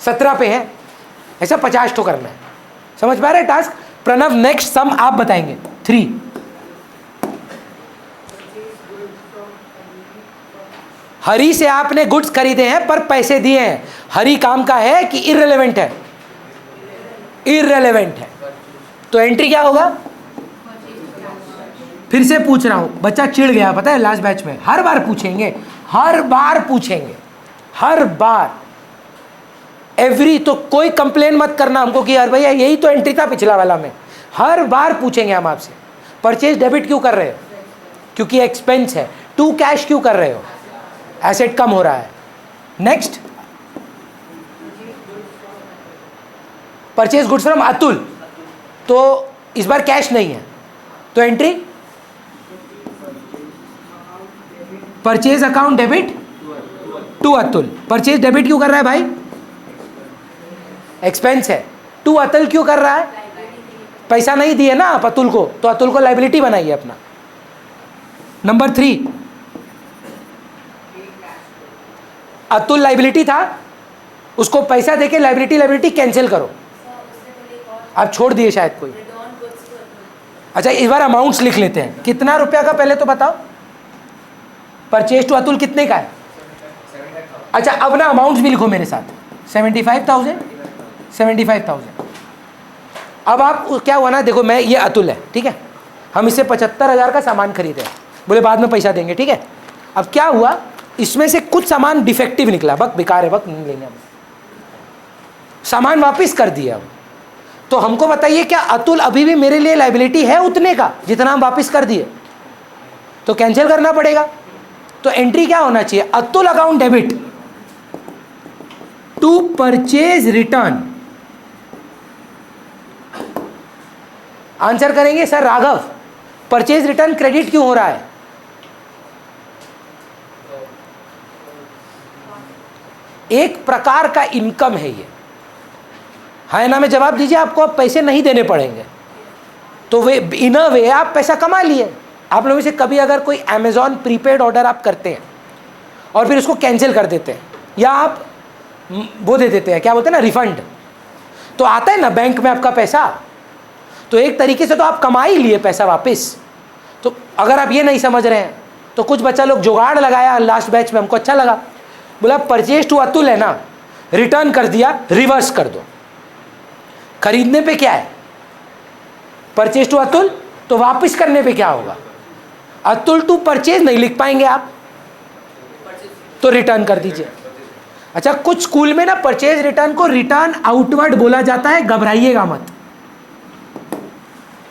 [SPEAKER 1] 17 पे है। ऐसा 50 तो करना है। समझ पा रहे हैं टास्क? प्रणव नेक्स्ट सम आप बताएंगे। 3 हरी से आपने गुड्स खरीदे हैं पर पैसे दिए हैं। हरी काम का है कि इररिलेवेंट है? इररिलेवेंट है। तो एंट्री क्या होगा? फिर से पूछ रहा हूं, बच्चा चिढ़ गया पता है लास्ट बैच में। हर बार पूछेंगे, हर बार पूछेंगे, हर बार एवरी। तो कोई कंप्लेन मत करना हमको कि यार भैया यही तो एंट्री था पिछला वाला में। हर बार पूछेंगे हम आपसे, परचेज डेबिट क्यों कर रहे हो? क्योंकि एक्सपेंस है। टू कैश क्यों कर रहे हो? एसेट कम हो रहा है। Next, purchase goods from Atul, तो इस बार कैश नहीं है, तो entry purchase account debit to Atul. Purchase debit क्यों कर रहा है भाई? एक्सपेंस है। टू अतुल क्यों कर रहा है? पैसा नहीं दिए ना आप अतुल को, तो अतुल को लाइबिलिटी बनाइए अपना। नंबर 3, अतुल लाइबिलिटी था, उसको पैसा देके लाइबिलिटी कैंसिल करो। आप छोड़ दिए शायद कोई। अच्छा, इस बार अमाउंट्स लिख लेते हैं। कितना रुपया का पहले तो बताओ? परचेज टू अतुल कितने का है? अच्छा, अब ना अमाउंट्स भी लिखो मेरे साथ। 75,000, 75,000। अब आप क्या हुआ ना, देखो मैं, ये अतुल है, ठीक है, हम इससे 75,000 का सामान खरीदे, बोले बाद में पैसा देंगे, ठीक है। अब क्या हुआ, इसमें से कुछ सामान डिफेक्टिव निकला, बक बेकार है, बक नहीं लेंगे हम, सामान वापस कर दिया। अब तो हमको बताइए, क्या अतुल अभी भी मेरे लिए लाइबिलिटी है उतने का जितना हम वापस कर दिए? तो कैंसिल करना पड़ेगा। तो एंट्री क्या होना चाहिए? Atul account debit to purchase return. Answer करेंगे sir Raghav, purchase return credit क्यों हो रहा है? एक प्रकार का इनकम है ये, है ना? में जवाब दीजिए, आपको अब पैसे नहीं देने पड़ेंगे, तो वे इन अ वे आप पैसा कमा लिए। आप लोगों में से कभी अगर कोई अमेजॉन प्रीपेड ऑर्डर आप करते हैं और फिर उसको कैंसिल कर देते हैं, या आप वो दे देते हैं, क्या बोलते हैं ना, रिफंड, तो आता है ना बैंक में आपका पैसा, तो एक तरीके से तो आप कमा ही लिए पैसा वापस। तो अगर आप ये नहीं समझ रहे हैं, तो कुछ बच्चा लोग जुगाड़ लगाया लास्ट बैच में, हमको अच्छा लगा, बोला परचेज टू अतुल है ना, रिटर्न कर दिया, रिवर्स कर दो। खरीदने पे क्या है? परचेज टू अतुल, तो वापस करने पे क्या होगा? अतुल टू परचेज नहीं लिख पाएंगे आप, तो रिटर्न कर दीजिए। अच्छा, कुछ स्कूल में ना परचेज रिटर्न को रिटर्न आउटवर्ड बोला जाता है, घबराइएगा मत।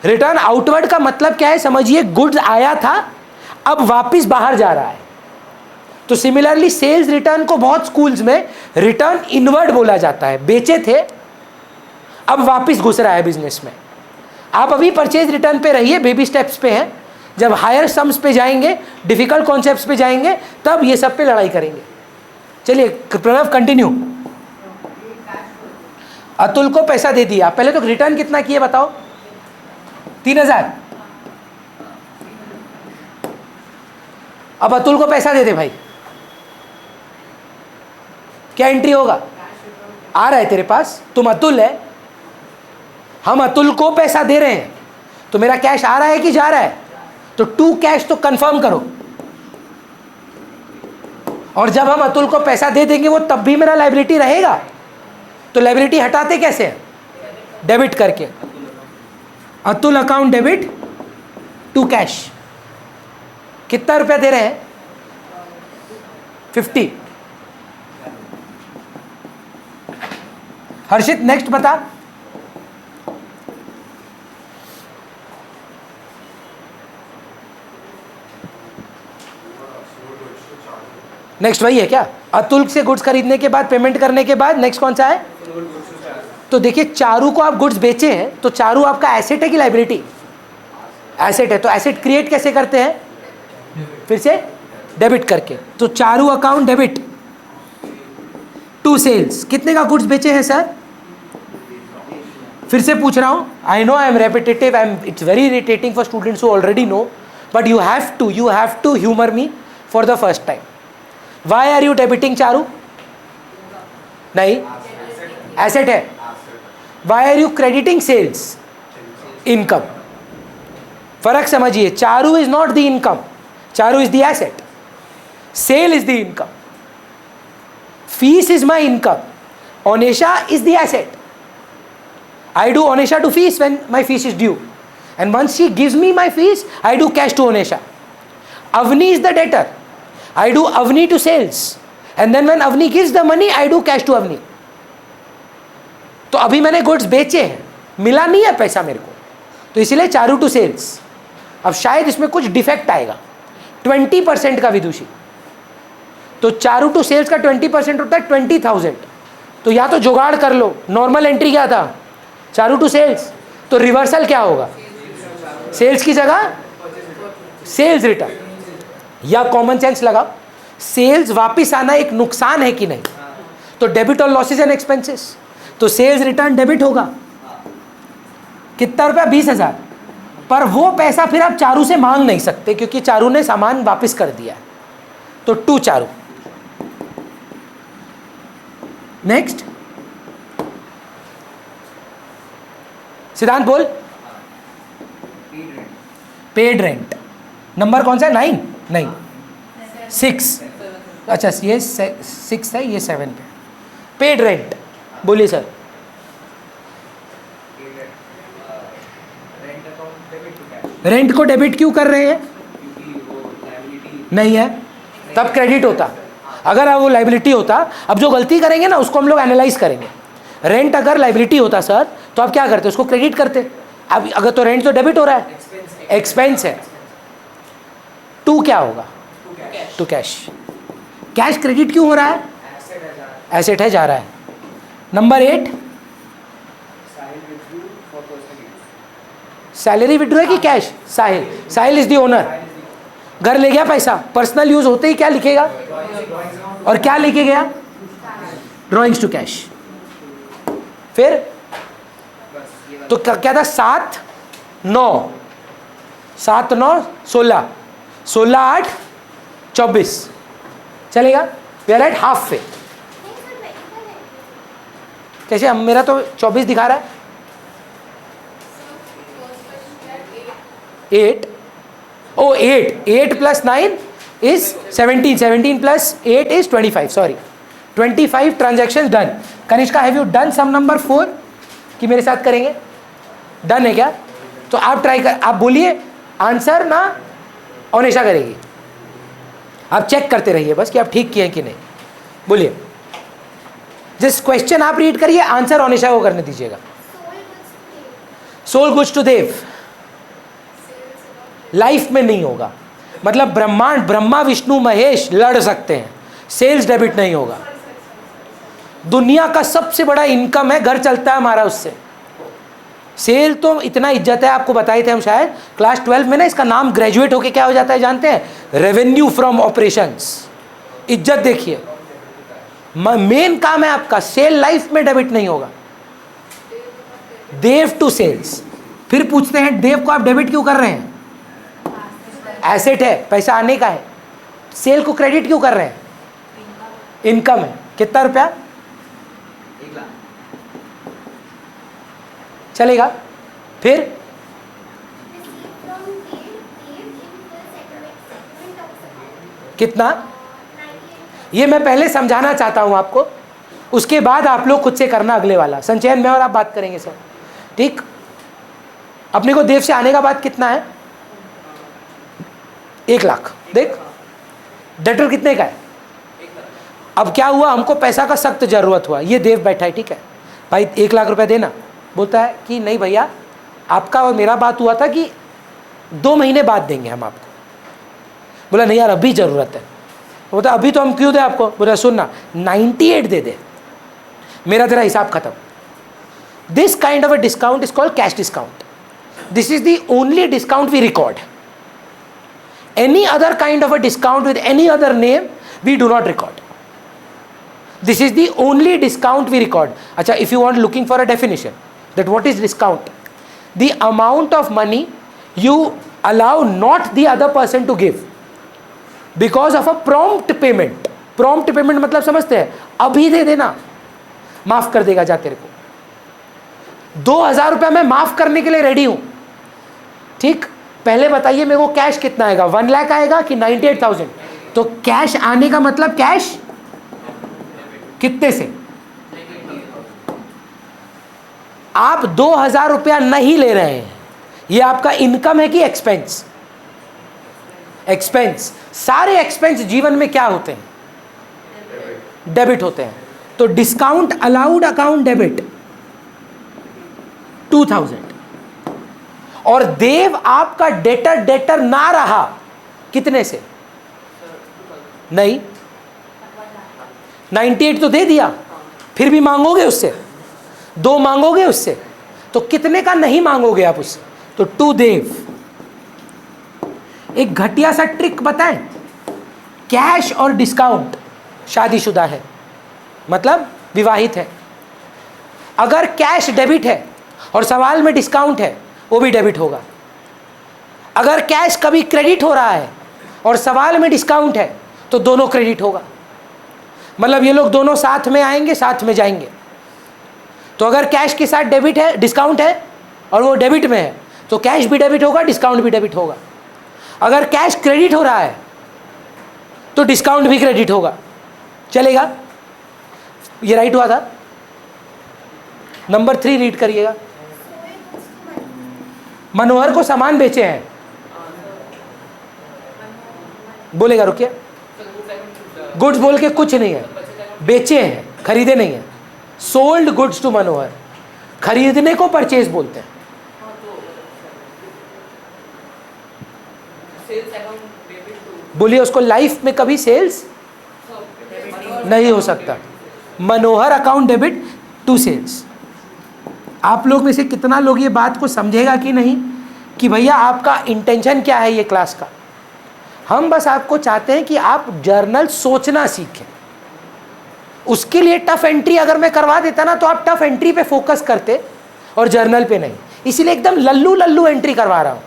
[SPEAKER 1] रिटर्न आउटवर्ड का मतलब क्या है समझिए, गुड्स आया था, अब वापस बाहर जा रहा है। तो सिमिलरली सेल्स रिटर्न को बहुत स्कूल्स में रिटर्न इनवर्ड बोला जाता है, बेचे थे अब वापस घुस रहा है बिजनेस में। आप अभी परचेज रिटर्न पे रहिए, बेबी स्टेप्स पे हैं, जब हायर सम्स पे जाएंगे, डिफिकल्ट कॉन्सेप्ट्स पे जाएंगे, तब ये सब पे लड़ाई करेंगे। चलिए प्रणव कंटिन्यू। अतुल को पैसा दे दिया, पहले तो रिटर्न कितना किए बताओ? 3000। अब अतुल को पैसा दे दे भाई, क्या एंट्री होगा? आ रहा है तेरे पास, तुम अतुल है, हम अतुल को पैसा दे रहे हैं, तो मेरा कैश आ रहा है कि जा रहा है? तो टू कैश तो कंफर्म करो। और जब हम अतुल को पैसा दे देंगे वो तब भी मेरा लायबिलिटी रहेगा, तो लायबिलिटी हटाते कैसे हैं? डेबिट करके। Atul account debit to cash. कितना रुपया दे रहे हैं? 50। हर्षित नेक्स्ट बता। नेक्स्ट वही है क्या? अतुल से गुड्स खरीदने के बाद, पेमेंट करने के बाद नेक्स्ट कौन सा है? तो देखिए चारू को आप गुड्स बेचे हैं, तो चारू आपका एसेट है कि लायबिलिटी? एसेट है। तो एसेट क्रिएट कैसे करते हैं? फिर से डेबिट करके। तो Charu account debit to sales. कितने का गुड्स बेचे हैं सर? फिर से पूछ रहा हूं, I know I am repetitive, it's very irritating for students who already know, but you have to humour me for the first time. Why are you debiting Charu? नहीं, एसेट है। Why are you crediting sales? Income. फर्क समझिए, Charu is not the income, Charu is the asset, sale is the income, fees is my income, Onesha is the asset. I do Onesha to fees when my fees is due, and once she gives me my fees, I do cash to Onesha. Avni is the debtor. I do Avni to sales, and then when Avni gives the money, I do cash to Avni. तो अभी मैंने गुड्स बेचे हैं, मिला नहीं है पैसा मेरे को, तो इसीलिए चारू टू सेल्स. अब शायद इसमें कुछ डिफेक्ट आएगा. 20% का विदुषी, तो चारू टू सेल्स का 20% होता है 20,000. तो या तो जुगाड़ कर लो, नॉर्मल एंट्री क्या था? Charu to sales. तो रिवर्सल क्या होगा? सेल्स की जगह सेल्स रिटर्न. या कॉमन सेंस लगाओ, सेल्स वापिस आना एक नुकसान है कि नहीं? तो डेबिट और लॉसेज एंड एक्सपेंसेस, तो सेल्स रिटर्न डेबिट होगा. कितना रुपया? 20,000. पर वो पैसा फिर आप चारू से मांग नहीं सकते क्योंकि चारू ने सामान वापस कर दिया है. तो टू चारू. नेक्स्ट सिद्धांत बोल. पेड रेंट नंबर कौन सा है? 9? नहीं, 6. अच्छा ये 6 है, ये 7 पे. पेड रेंट बोलिए सर. रेंट को डेबिट क्यों कर रहे हैं? नहीं है, तब क्रेडिट होता. अगर वो लाइबिलिटी होता, अब जो गलती करेंगे ना उसको हम लोग एनालाइज करेंगे. रेंट अगर लाइबिलिटी होता सर, तो आप क्या करते? उसको क्रेडिट करते. अब अगर तो रेंट तो डेबिट हो रहा है, एक्सपेंस है. टू क्या होगा? To cash. कैश क्रेडिट क्यों हो रहा है? एसेट है, जा रहा है. नंबर 8 सैलरी विड्रॉ है कि cash? Sahil. Sahil is the owner. घर ले गया पैसा, पर्सनल यूज होते ही क्या लिखेगा? और क्या लिखे गया? Drawings to cash. फिर तो क्या था? 7, 9, 7, 9, 16, 16, 8, 24 चलेगा. वी आर एट हाफ पे. कैसे? हम मेरा तो 24 दिखा रहा है. 8. Oh, 8 plus 9 is 17. 17 plus 8 is 25. Sorry, 25 transactions done. Kanishka, have you done sum number 4? कि मेरे साथ करेंगे? डन है क्या? तो आप ट्राई कर, आप बोलिए आंसर ना ओनेशा करेगी. आप चेक करते रहिए बस कि आप ठीक किए कि नहीं. बोलिए. जिस क्वेश्चन आप रीड करिए, आंसर ओनेशा को करने दीजिएगा. Sold goods to Dev life में नहीं होगा. मतलब ब्रह्मांड, ब्रह्मा विष्णु महेश लड़ सकते हैं, सेल्स डेबिट नहीं होगा. दुनिया का सबसे बड़ा इनकम है, घर चलता है हमारा उससे. सेल तो इतना इज्जत है, आपको बताए थे हम शायद क्लास 12 में ना, इसका नाम ग्रेजुएट होके क्या हो जाता है जानते हैं? Revenue from operations. इज्जत देखिए, मेन काम है आपका, सेल लाइफ में डेबिट नहीं होगा। देव टू सेल्स। फिर पूछते हैं देव को आप डेबिट क्यों कर रहे हैं? एसेट है, पैसा आने का है। सेल को क्रेडिट क्यों कर रहे हैं? इनकम है। कितना रुपया?
[SPEAKER 4] 1 लाख।
[SPEAKER 1] चलेगा। फिर कितना? ये मैं पहले समझाना चाहता हूं आपको, उसके बाद आप लोग खुद से करना अगले वाला। संचयन में और आप बात करेंगे सर, ठीक? अपने को देव से आने का बाद कितना है? 1 लाख। देख डेटर कितने का है? अब क्या हुआ, हमको पैसा का सख्त जरूरत हुआ, ये देव बैठा है, ठीक है भाई 1 लाख रुपया देना। बोलता है कि नहीं भैया, आपका और मेरा बात हुआ था कि 2 महीने बाद देंगे हम आपको। बोला नहीं यार अभी ज़रूरत है। बोलता अभी तो हम क्यों दें आपको? बोला सुनना 98 दे दे, मेरा तेरा हिसाब खत्म। This kind of a discount is called cash discount. This is the only discount we record. Any other kind of a discount with any other name we do not record. This is the only discount we record. Acha, if you want looking for a definition that what is discount, the amount of money you allow not the other person to give because of a prompt payment. Prompt payment मतलब समझते हैं? अभी दे देना, माफ कर देगा जा तेरे को। 2000 रुपया मैं माफ करने के लिए रेडी हूं, ठीक? पहले बताइए मेरे को कैश कितना आएगा, 1 लाख आएगा कि 98,000? तो कैश आने का मतलब कैश कितने से? आप 2000 रुपया नहीं ले रहे हैं, ये आपका इनकम है कि एक्सपेंस? एक्सपेंस। सारे एक्सपेंस जीवन में क्या होते हैं? डेबिट होते हैं। तो डिस्काउंट अलाउड अकाउंट डेबिट 2000। और देव आपका डेटर ना रहा कितने से? नहीं 98 तो दे दिया, फिर भी मांगोगे उससे, 2 मांगोगे उससे, तो कितने का नहीं मांगोगे आप उससे? तो टू देव। एक घटिया सा ट्रिक बताएं, कैश और डिस्काउंट शादीशुदा है, मतलब विवाहित है। अगर कैश डेबिट है और सवाल में डिस्काउंट है, वो भी डेबिट होगा। अगर कैश कभी क्रेडिट हो रहा है और सवाल में डिस्काउंट है, तो दोनों क्रेडिट होगा। मतलब ये लोग दोनों साथ में आएंगे, साथ में जाएंगे। तो अगर कैश के साथ डेबिट है, डिस्काउंट है और वो डेबिट में है, तो कैश भी डेबिट होगा, डिस्काउंट भी डेबिट होगा। अगर कैश क्रेडिट हो रहा है तो डिस्काउंट भी क्रेडिट होगा। चलेगा? ये राइट हुआ था। नंबर 3 रीड करिएगा। मनोहर को सामान बेचे हैं, बोलेगा रुकिए। गुड्स बोल के कुछ नहीं है, बेचे हैं, खरीदे नहीं है। सोल्ड गुड्स टू मनोहर, खरीदने को परचेज बोलते हैं। बोलिए उसको लाइफ में कभी सेल्स नहीं हो सकता। मनोहर अकाउंट डेबिट टू सेल्स। आप लोग में से कितना लोग ये बात को समझेगा कि नहीं कि भैया आपका इंटेंशन क्या है ये क्लास का? हम बस आपको चाहते हैं कि आप जर्नल सोचना सीखें। उसके लिए टफ एंट्री अगर मैं करवा देता ना, तो आप टफ एंट्री पे फोकस करते और जर्नल पे नहीं। इसीलिए एकदम लल्लू लल्लू एंट्री करवा रहा हूं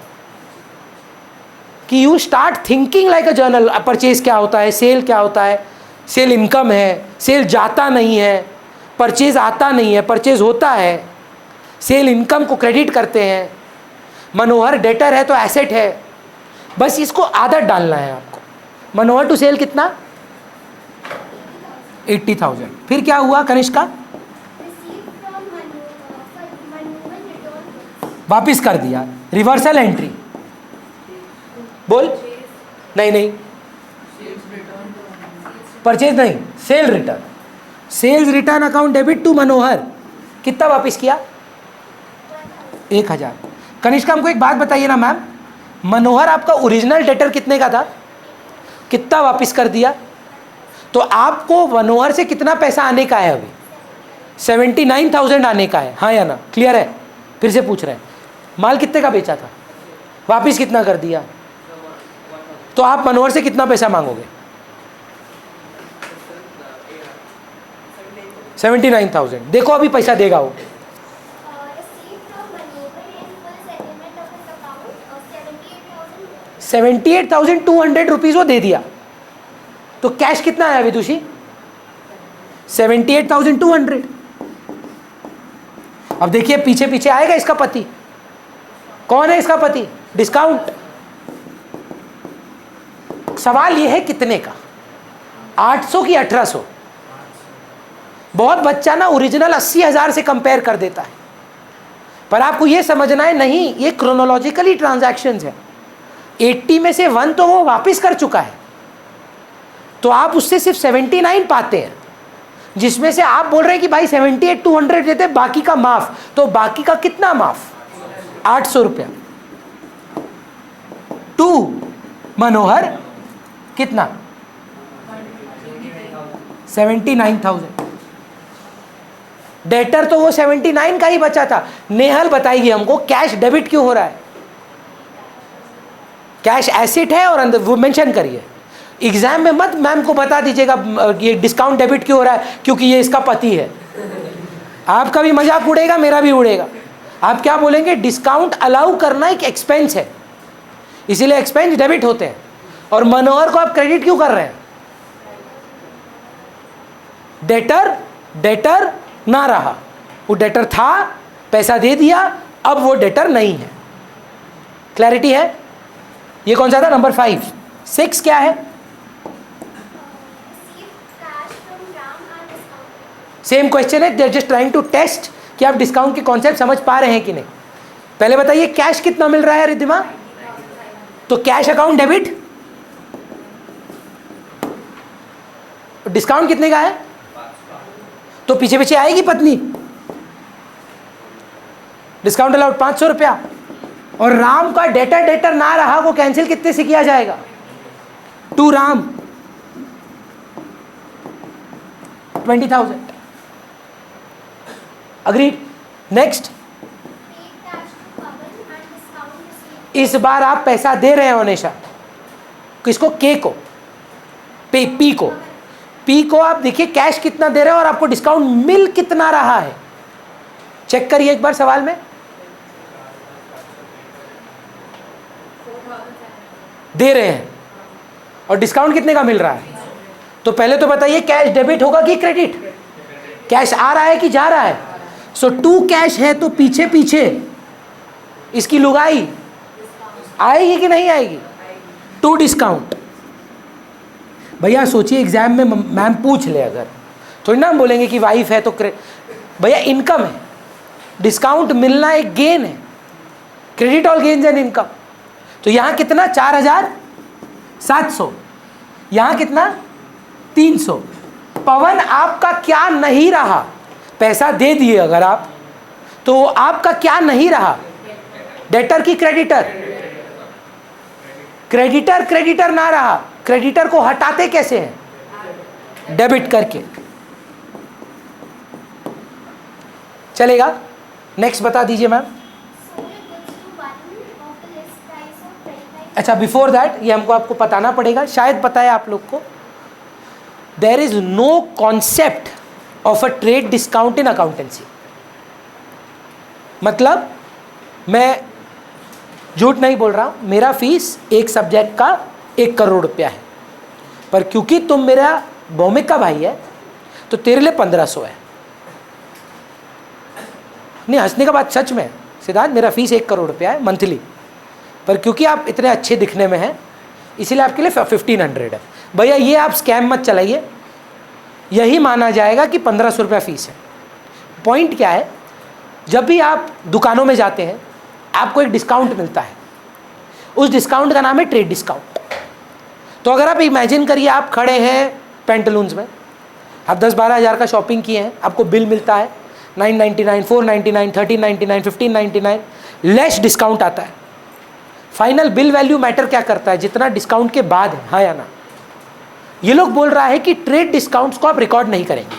[SPEAKER 1] कि you start thinking like a journal. Purchase क्या होता है, सेल क्या होता है, सेल इनकम है, सेल जाता नहीं है, परचेज आता नहीं है, परचेज होता है, सेल इनकम को क्रेडिट करते हैं, मनोहर डेटर है तो एसेट है। बस इसको आदत डालना है आपको। मनोहर टू सेल कितना? 80,000। फिर क्या हुआ कनिष्का? वापिस कर दिया, रिवर्सल एंट्री। बोल। नहीं परचेज नहीं, sale return. Sales return account debit to Manohar, कितना वापिस किया? 1000। कनिष्का हमको एक बात बताइए ना मैम, मनोहर आपका ओरिजिनल डेटर कितने का था? कितना वापस कर दिया? तो आपको मनोहर से कितना पैसा आने का है अभी? 79,000 आने का है, हाँ या ना? क्लियर है? फिर से पूछ रहे हैं, माल कितने का बेचा था, वापिस कितना कर दिया, तो आप मनोहर से कितना पैसा मांगोगे? 79,000। देखो अभी पैसा देगा वो।
[SPEAKER 5] Received from Maneuver in full settlement of his account 78,000.
[SPEAKER 1] 78,200 rupees वो दे दिया, तो कैश कितना आया विदुषी? 78,200। अब देखिए पीछे पीछे आएगा इसका पति। कौन है इसका पति? डिस्काउंट। सवाल यह है कितने का, 800 की 1800? बहुत बच्चा ना ओरिजिनल 80,000 से कंपेयर कर देता है, पर आपको यह समझना है नहीं, ये क्रोनोलॉजिकली ट्रांजैक्शंस है। 80 में से 1 तो वो वापस कर चुका है, तो आप उससे सिर्फ 79 पाते हैं, जिसमें से आप बोल रहे हैं कि भाई 78,200 देते, बाकी का माफ। तो बाकी का कितना माफ? 800 रुपया। टू मनोहर कितना? 79,000। डेटर तो वो 79 का ही बचा था। नेहल बताएगी हमको कैश डेबिट क्यों हो रहा है। कैश एसेट है और अंदर वो मेंशन करिए। एग्जाम में मत मैम को बता दीजिएगा ये डिस्काउंट डेबिट क्यों हो रहा है, क्योंकि ये इसका पति है। आपका भी मजाक उड़ेगा, मेरा भी उड़ेगा। आप क्या बोलेंगे? डिस्काउंट अलाउ करना एक एक्सपेंस है, इसीलिए एक्सपेंस डेबिट होते हैं। और मनोहर को आप क्रेडिट क्यों कर रहे हैं? डेटर ना रहा, वो डेटर था, पैसा दे दिया, अब वो डेटर नहीं है। क्लैरिटी है? ये कौन सा था? नंबर 5। 6 क्या है?
[SPEAKER 5] Received cash from Ram and discounted.
[SPEAKER 1] Same question है, they are just trying to test कि आप डिस्काउंट के कॉन्सेप्ट समझ पा रहे हैं कि नहीं। पहले बताइए कैश कितना मिल रहा है रिद्धिमा? तो कैश अकाउंट डेबिट, डिस्काउंट कितने का है? तो पीछे पीछे आएगी पत्नी। डिस्काउंट अलाउड 500 रुपया। और राम का डेटर ना रहा, वो कैंसिल कितने से किया जाएगा? To Ram 20,000। Agreed. Next,
[SPEAKER 5] Paid cash to Pawan and discount received.
[SPEAKER 1] इस बार आप पैसा दे रहे हो निशा। किसको? के को, पी को। पी को आप देखिए कैश कितना दे रहे हो और आपको डिस्काउंट मिल कितना रहा है। चेक करिए एक बार सवाल में। दे रहे हैं और डिस्काउंट कितने का मिल रहा है। तो पहले तो बताइए कैश डेबिट होगा कि क्रेडिट? कैश आ रहा है कि जा रहा है? सो टू कैश है तो पीछे पीछे इसकी लुगाई आएगी कि नहीं आएगी? To discount. भैया सोचिए एग्जाम में मैम पूछ ले, अगर थोड़ी ना हम बोलेंगे कि वाइफ है तो भैया इनकम है, डिस्काउंट मिलना एक गेन है। Credit all gains and income. तो यहाँ कितना? 4,700। यहाँ कितना? 300। पवन आपका क्या नहीं रहा? पैसा दे दिए अगर आप, तो आपका क्या नहीं रहा? डेटर की क्रेडिटर? क्रेडिटर ना रहा। क्रेडिटर को हटाते कैसे हैं? डेबिट करके। चलेगा? नेक्स्ट बता दीजिए ma'am.
[SPEAKER 5] Sold goods to one of the list price of 25.
[SPEAKER 1] अच्छा, बिफोर दैट ये हमको आपको बताना पड़ेगा, शायद पता है आप लोग को। There is no concept of a trade discount in accountancy. मतलब मैं झूठ नहीं बोल रहा हूँ, मेरा फीस एक सब्जेक्ट का 1 करोड़ रुपया है, पर क्योंकि तुम मेरा भौमिक का भाई है तो तेरे लिए 1500 है। नहीं, हंसने का बात सच में है सिद्धार्थ, मेरा फीस 1 करोड़ रुपया है मंथली, पर क्योंकि आप इतने अच्छे दिखने में हैं इसीलिए आपके लिए 1500 है। भैया ये आप स्कैम मत चलाइए, यही माना जाएगा कि 1500 रुपया फीस है। पॉइंट क्या है, जब भी आप दुकानों में जाते हैं आपको एक डिस्काउंट मिलता है, उस डिस्काउंट का नाम है ट्रेड डिस्काउंट। तो अगर आप इमेजिन करिए आप खड़े हैं पेंटलून्स में, आप 10-12 हज़ार का शॉपिंग किए हैं, आपको बिल मिलता है 999, 499, 1399, 1599, लेस डिस्काउंट आता है। फाइनल बिल वैल्यू मैटर क्या करता है? जितना डिस्काउंट के बाद है, हाँ या ना? ये लोग बोल रहा है कि ट्रेड डिस्काउंट्स को आप रिकॉर्ड नहीं करेंगे।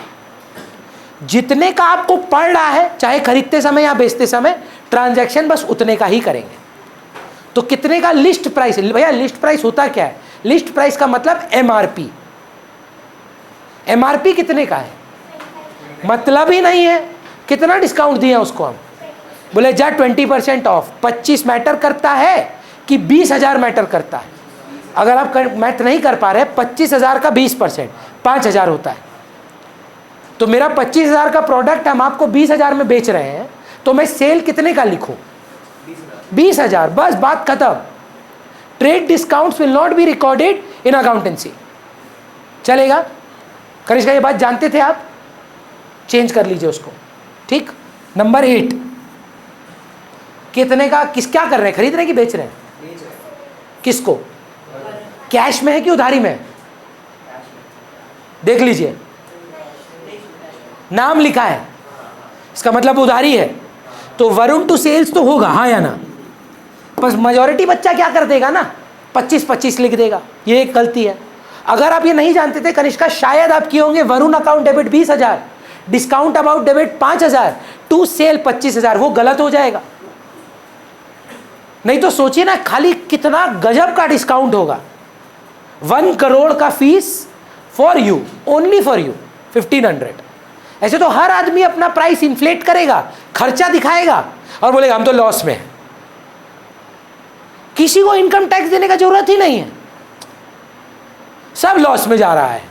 [SPEAKER 1] जितने का आपको पड़ रहा है, चाहे खरीदते समय या बेचते समय, ट्रांजैक्शन बस उतने का ही करेंगे। तो कितने का लिस्ट प्राइस? भैया लिस्ट प्राइस होता क्या है? लिस्ट प्राइस का मतलब एमआरपी। एमआरपी कितने का है? मतलब ही नहीं है। कितना डिस्काउंट दिया उसको हम? बोले जा 20% ऑफ। 25 मैटर करता है कि 20,000 मैटर करता है? अगर आप मैथ नहीं कर पा रहे, 25,000 का 20% 5,000 होता है। तो मेरा 25,000 का प्रोडक्ट हम आपको 20,000 में बेच रहे हैं, तो मैं सेल कितने का लिखूं? 20,000। बस बात खत्म। Trade discounts will not be recorded in accountancy. चलेगा? कनिष्का ये बात जानते थे आप? चेंज कर लीजिए उसको। ठीक। नंबर 8, कितने का क्या कर रहे हैं? खरीद रहे हैं कि बेच रहे हैं? किसको? कैश में है कि उधारी में है? देख लीजिए, नाम लिखा है, इसका मतलब उधारी है। तो वरुण टू सेल्स तो होगा, हाँ या ना? बस मेजॉरिटी बच्चा क्या कर देगा ना, 25-25 लिख देगा। ये एक गलती है। अगर आप ये नहीं जानते थे कनिष्का, शायद आप किए होंगे Varun account debit 20,000, discount allowed debit 5,000, to sale 25,000, वो गलत हो जाएगा। नहीं तो सोचिए ना, खाली कितना गजब का डिस्काउंट होगा। 1 करोड़ का fees for you, only for you 1,500। ऐसे तो हर आदमी अपना प्राइस इन्फ्लेट करेगा, खर्चा दिखाएगा और बोलेगा हम तो लॉस में हैं। किसी को इनकम टैक्स देने का जरूरत ही नहीं है, सब लॉस में जा रहा है,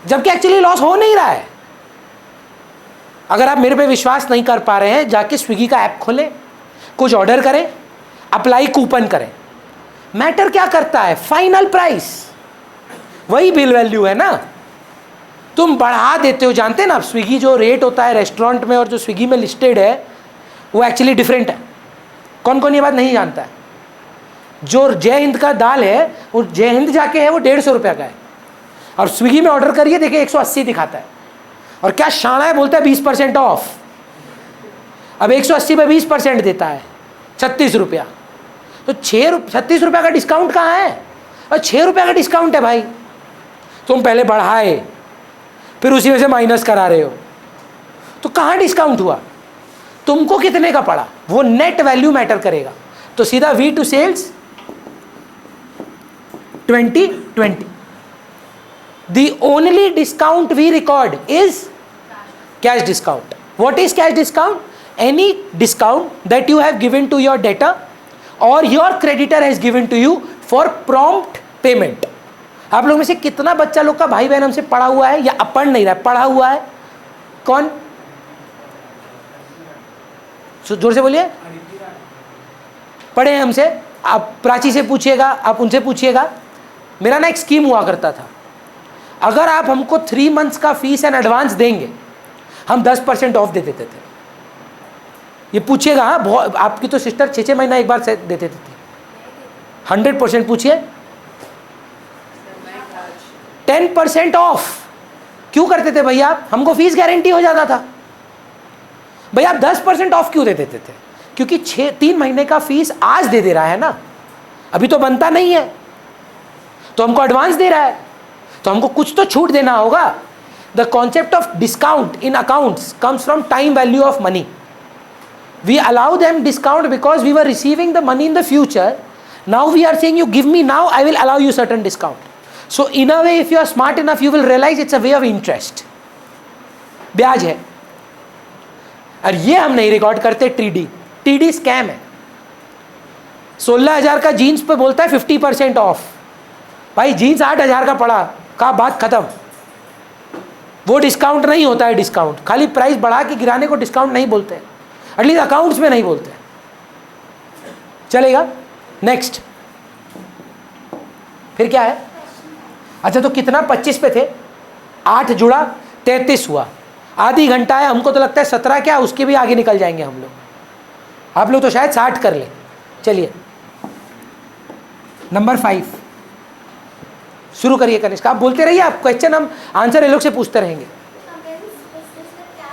[SPEAKER 1] जबकि एक्चुअली लॉस हो नहीं रहा है। अगर आप मेरे पे विश्वास नहीं कर पा रहे हैं, जाके स्विगी का ऐप खोलें, कुछ ऑर्डर करें, अप्लाई कूपन करें। मैटर क्या करता है? फाइनल प्राइस, वही बिल वैल्यू है ना। तुम बढ़ा देते हो, जानते हैं ना आप, स्विगी जो रेट होता है रेस्टोरेंट में और जो स्विगी में लिस्टेड है वो एक्चुअली डिफरेंट है। कौन कौन ये बात नहीं जानता है? जो जय हिंद का दाल है, वो जय हिंद जाके है वो 150 रुपये का है, और स्विगी में ऑर्डर करिए देखिए 180 दिखाता है। और क्या शाना है, बोलता है 20% ऑफ। अब 180 पे 20% देता है 36 रुपया। तो 36 रुपये का डिस्काउंट कहाँ है? और 6 रुपये का डिस्काउंट है भाई। तुम पहले बढ़ाए, फिर उसी में से माइनस करा रहे हो, तो कहाँ डिस्काउंट हुआ? तुमको कितने का पड़ा? वो नेट वैल्यू मैटर करेगा। तो सीधा V to sales 2020। The only discount we record is cash discount. What is cash discount? Any discount that you have given to your debtor और your creditor has given to you for prompt payment. आप लोग में से कितना बच्चा लोग का भाई बहन हमसे पढ़ा हुआ है या पढ़ नहीं रहा है? पढ़ा हुआ है कौन? जोर से बोलिए। पढ़े हैं हमसे? आप प्राची से पूछिएगा, आप उनसे पूछिएगा। मेरा ना एक स्कीम हुआ करता था, अगर आप हमको 3 मंथ्स का फीस एंड एडवांस देंगे, हम 10% ऑफ दे देते थे। ये पूछिएगा, हाँ, बहुत। आपकी तो सिस्टर 6-6 महीना एक बार से देते थे। 100% पूछिए। 10% ऑफ क्यों करते थे भैया आप? हमको फीस गारंटी हो जाता था। भैया आप 10% ऑफ क्यों दे देते थे? क्योंकि 3 महीने का फीस आज दे दे रहा है ना, अभी तो बनता नहीं है, तो हमको एडवांस दे रहा है, तो हमको कुछ तो छूट देना होगा। The concept of discount in accounts comes from time value of money. We allow them discount because we were receiving the money in the future. Now we are saying you give me now, I will allow you certain discount. So in a way, if you are smart enough, you will realize it's a way of interest. ब्याज है। और ये हम नहीं रिकॉर्ड करते। टीडी स्कैम है। 16,000 का जीन्स पे बोलता है 50% ऑफ। भाई जीन्स 8,000 का पड़ा, का बात खत्म। वो डिस्काउंट नहीं होता है। डिस्काउंट खाली प्राइस बढ़ा के गिराने को डिस्काउंट नहीं बोलते, एटलीस्ट अकाउंट्स में नहीं बोलते। चलेगा? नेक्स्ट फिर क्या है? अच्छा, तो कितना 25 पे थे, 8 जुड़ा 33 हुआ। आधी घंटा है, हमको तो लगता है 17 क्या, उसके भी आगे निकल जाएंगे हम लोग। आप लोग तो शायद 60 कर ले। चलिए नंबर 5 शुरू करिए कनिष्का। आप बोलते रहिए, आप क्वेश्चन हम आंसर ये लोग से पूछते रहेंगे।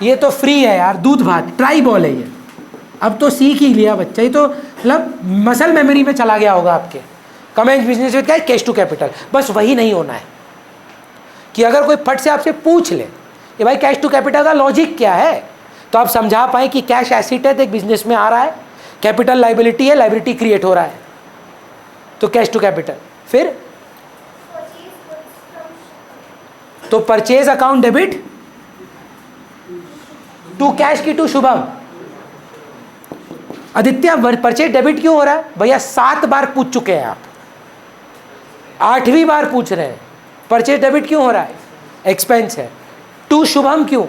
[SPEAKER 1] ये तो फ्री है यार, दूध भात ट्राई बॉल है ये। अब तो सीख ही लिया बच्चा, ये तो मतलब मसल मेमोरी में चला गया होगा आपके। कमेंट बिजनेस में क्या है? Cash to capital. बस वही नहीं होना है कि अगर कोई फट से आपसे पूछ ले कि भाई कैश टू कैपिटल का लॉजिक क्या है, तो आप समझा पाए कि कैश एसेट है तो एक बिजनेस में आ रहा है, कैपिटल लाइबिलिटी है, लाइबिलिटी क्रिएट हो रहा है, तो कैश टू कैपिटल। फिर
[SPEAKER 5] Purchase goods from
[SPEAKER 1] तो purchase account debit to cash की to Shubham. Aditya purchase debit क्यों हो रहा है भैया? 7 बार पूछ चुके हैं आप, 8वीं बार पूछ रहे हैं परचेज डेबिट क्यों हो रहा है? एक्सपेंस है। टू शुभम क्यों?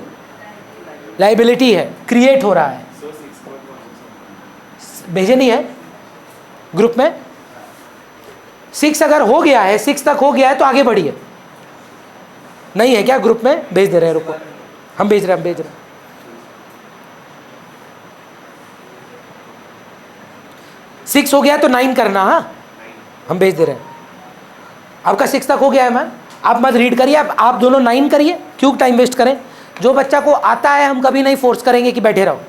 [SPEAKER 1] लाइबिलिटी है, क्रिएट हो रहा है। भेजे नहीं है ग्रुप में? 6 अगर हो गया है, 6 तक हो गया है तो आगे बढ़िए। नहीं है क्या ग्रुप में? भेज दे रहे हैं, रुको, हम भेज रहे हैं, हम भेज रहे हैं। 6 हो गया तो 9 करना, हाँ हम भेज दे रहे हैं। आपका 6 तक हो गया है मैम, आप मत रीड करिए, आप दोनों 9 करिए, क्यों टाइम वेस्ट करें? जो बच्चा को आता है हम कभी नहीं फोर्स करेंगे कि बैठे रहो,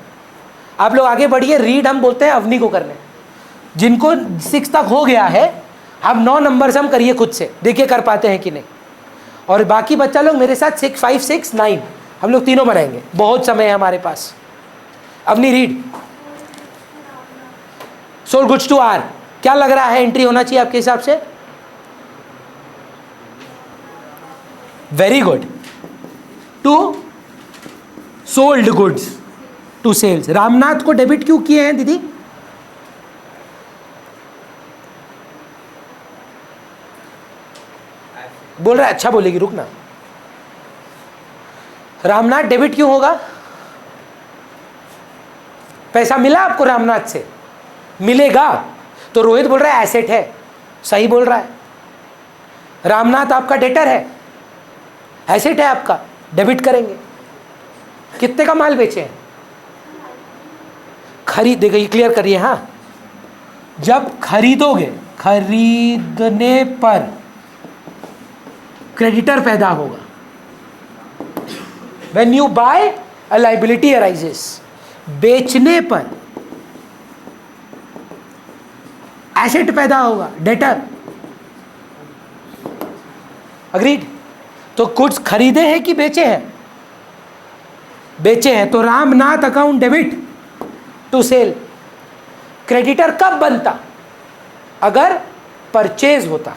[SPEAKER 1] आप लोग आगे बढ़िए। रीड हम बोलते हैं अवनी को करने। जिनको 6 तक हो गया है, आप 9 नंबर से हम करिए खुद से, देखिए कर पाते हैं कि नहीं। और बाकी बच्चा लोग मेरे साथ 6, 5, 6, 9 हम लोग तीनों बनाएंगे, बहुत समय है हमारे पास। Avni read. Sold goods to R, क्या लग रहा है एंट्री होना चाहिए आपके हिसाब से? Very good. To sold goods to sales. Ramnath को डेबिट क्यों किए हैं दीदी? बोल रहा है, अच्छा बोलेगी, रुकना। रामनाथ डेबिट क्यों होगा? पैसा मिला आपको रामनाथ से? मिलेगा तो रोहित बोल रहा है एसेट है, सही बोल रहा है। रामनाथ आपका डेटर है, एसेट है आपका, डेबिट करेंगे। कितने का माल बेचे हैं? खरीदेगा, ये क्लियर करिए। हाँ, जब खरीदोगे, खरीदने पर क्रेडिटर पैदा होगा। When you buy, a liability arises. बेचने पर एसेट पैदा होगा, डेटर। अग्रीड? तो गुड्स खरीदे हैं कि बेचे हैं? बेचे हैं, तो Ramnath account debit to sale. Creditor कब बनता? अगर परचेज होता।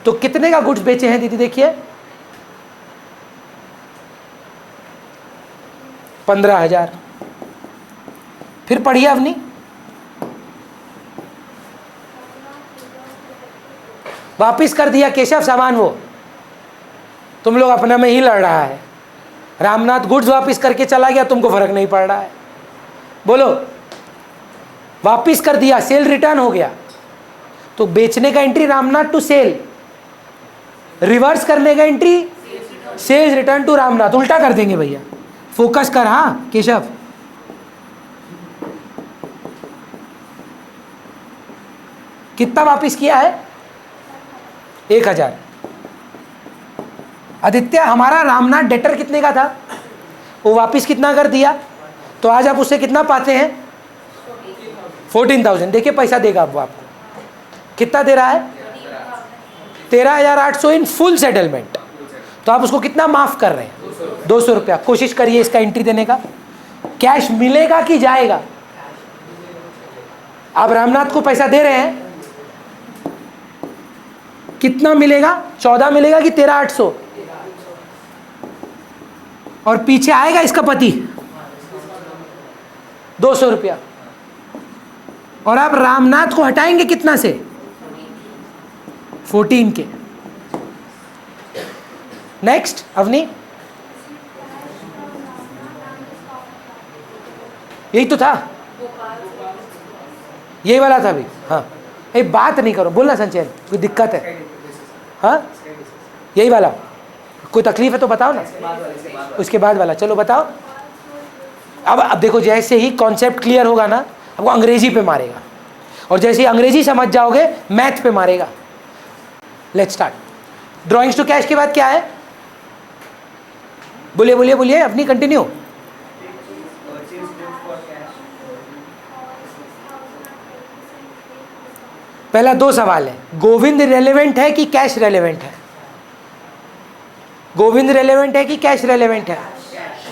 [SPEAKER 1] तो कितने का गुड्स बेचे हैं दीदी? देखिए 15,000। फिर पढ़िए अवनी। वापिस कर दिया केशव सामान, वो तुम लोग अपना में ही लड़ रहा है। रामनाथ गुड्स वापिस करके चला गया, तुमको फर्क नहीं पड़ रहा है। बोलो, वापिस कर दिया, सेल रिटर्न हो गया, तो बेचने का entry Ramnath to sale, reverse करने का entry sales return to Ramnath. उल्टा कर देंगे भैया, फोकस कर। हाँ केशव, कितना वापिस किया है? 1,000। आदित्य, हमारा रामनाथ डेटर कितने का था? वो वापिस कितना कर दिया? तो आज आप उससे कितना पाते हैं? 14,000। देखिए पैसा देगा वो आपको, कितना दे रहा है? 13,800 इन फुल सेटलमेंट। तो आप उसको कितना माफ कर रहे हैं? 200 रुपया। कोशिश करिए इसका एंट्री देने का। कैश मिलेगा कि जाएगा? आप रामनाथ को पैसा दे रहे हैं, कितना मिलेगा? 14 मिलेगा कि 13,800? और पीछे आएगा इसका पति 200 रुपया। और आप रामनाथ को हटाएंगे कितना से? 14 के। नेक्स्ट अवनी, यही तो था, यही वाला था अभी। हाँ, एक बात नहीं करो, बोलना संचयन, कोई दिक्कत है? हाँ, यही वाला, कोई तकलीफ है तो बताओ ना। उसके बाद वाला, चलो बताओ। अब देखो, जैसे ही कॉन्सेप्ट क्लियर होगा ना, आपको अंग्रेजी पे मारेगा, और जैसे ही अंग्रेजी समझ जाओगे मैथ पे मारेगा। Let's start. Drawings to cash के बाद क्या है? बोलिए बोलिए बोलिए, अपनी कंटिन्यू। पहला 2 सवाल है, गोविंद रेलेवेंट है कि कैश रेलेवेंट है? गोविंद रेलेवेंट है कि कैश रेलेवेंट है?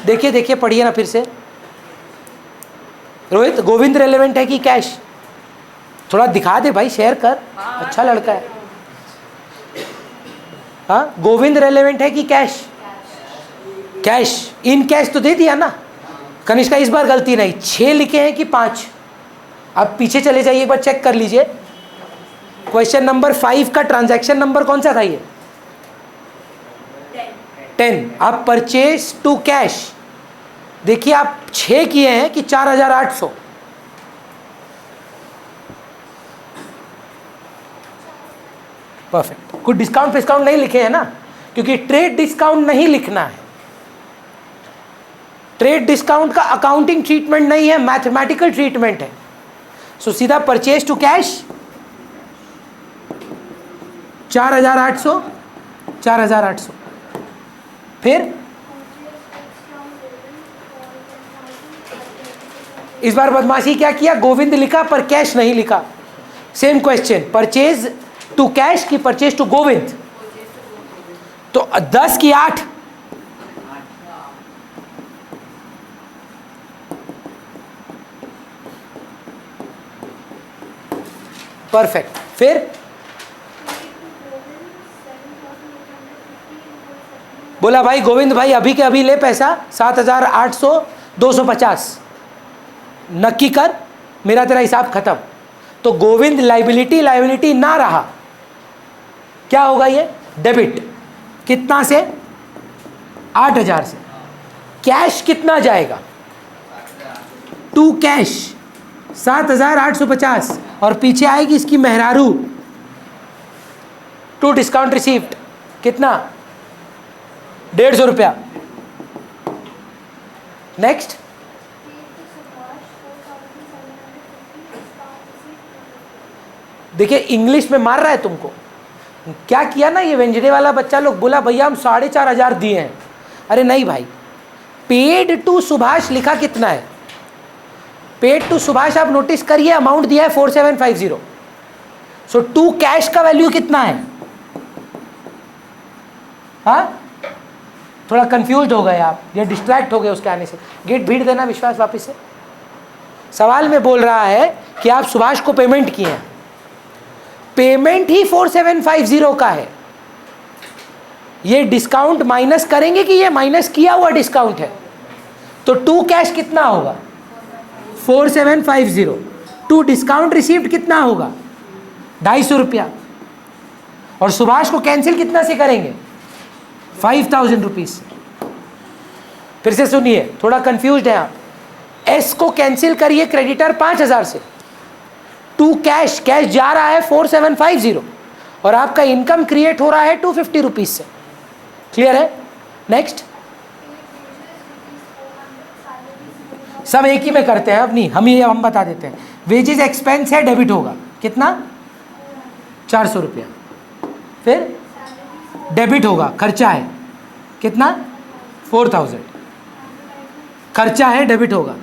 [SPEAKER 1] देखिए देखिए, पढ़िए ना फिर से। रोहित, गोविंद रेलेवेंट है कि कैश? थोड़ा दिखा दे भाई, शेयर कर, अच्छा लड़का है। हाँ, गोविंद रेलेवेंट है कि कैश? कैश। इन कैश तो दे दिया ना। कनिष्का इस बार गलती नहीं, 6 लिखे हैं कि 5? आप पीछे चले जाइए, एक बार चेक कर लीजिए। क्वेश्चन नंबर 5 का ट्रांजैक्शन नंबर कौन सा था ये? 10। आप परचेज टू कैश, देखिए आप 6 किए हैं कि 4800? परफेक्ट। कुछ डिस्काउंट डिस्काउंट नहीं लिखे हैं ना, क्योंकि ट्रेड डिस्काउंट नहीं लिखना है। ट्रेड डिस्काउंट का अकाउंटिंग ट्रीटमेंट नहीं है, मैथमेटिकल ट्रीटमेंट है। सो सीधा परचेज टू कैश 4800, 4800। फिर इस बार बदमाशी क्या किया, गोविंद लिखा पर कैश नहीं लिखा। Same question, purchase to cash की परचेज टू गोविंद? तो 10 की 8? परफेक्ट। फिर बोला भाई गोविंद भाई अभी के अभी ले पैसा, 7800, 250 नक्की कर, मेरा तेरा हिसाब खत्म। तो गोविंद लाइबिलिटी ना रहा, क्या होगा ये? डेबिट। कितना से? 8000 से। कैश कितना जाएगा? टू कैश 7850, और पीछे आएगी इसकी मेहरारू टू डिस्काउंट रिसीव्ड, कितना? 150 रुपया। नेक्स्ट, देखिए इंग्लिश में मार रहा है तुमको। क्या किया ना ये वेंजडे वाला बच्चा लोग, बोला भैया हम 4500 दिए हैं। अरे नहीं भाई, पेड टू सुभाष लिखा कितना है? पेड टू सुभाष आप नोटिस करिए, अमाउंट दिया है 4750। सो टू कैश का वैल्यू कितना है? हाँ, थोड़ा कंफ्यूज हो गए आप, या डिस्ट्रैक्ट हो गए उसके आने से। गेट भीड़ देना विश्वास वापस से। सवाल में बोल रहा है कि आप सुभाष को पेमेंट किए हैं, पेमेंट ही 4750 का है। ये डिस्काउंट माइनस करेंगे कि ये माइनस किया हुआ डिस्काउंट है? तो टू कैश कितना होगा? 4750। टू डिस्काउंट रिसीव्ड कितना होगा? 250 रुपया। और सुभाष को कैंसिल कितना से करेंगे? 5000 रुपीज। फिर से सुनिए, थोड़ा कंफ्यूज्ड है आप। एस को कैंसिल करिए क्रेडिटर 5000 से, टू कैश, कैश जा रहा है 4750, और आपका इनकम क्रिएट हो रहा है 250 रुपीज से। क्लियर है? नेक्स्ट, सब एक ही में करते हैं, अब नहीं हम बता देते हैं। वेजेस एक्सपेंस है, डेबिट होगा, कितना? 400 रुपया। फिर डेबिट होगा, खर्चा है, कितना? 4000। खर्चा है, डेबिट होगा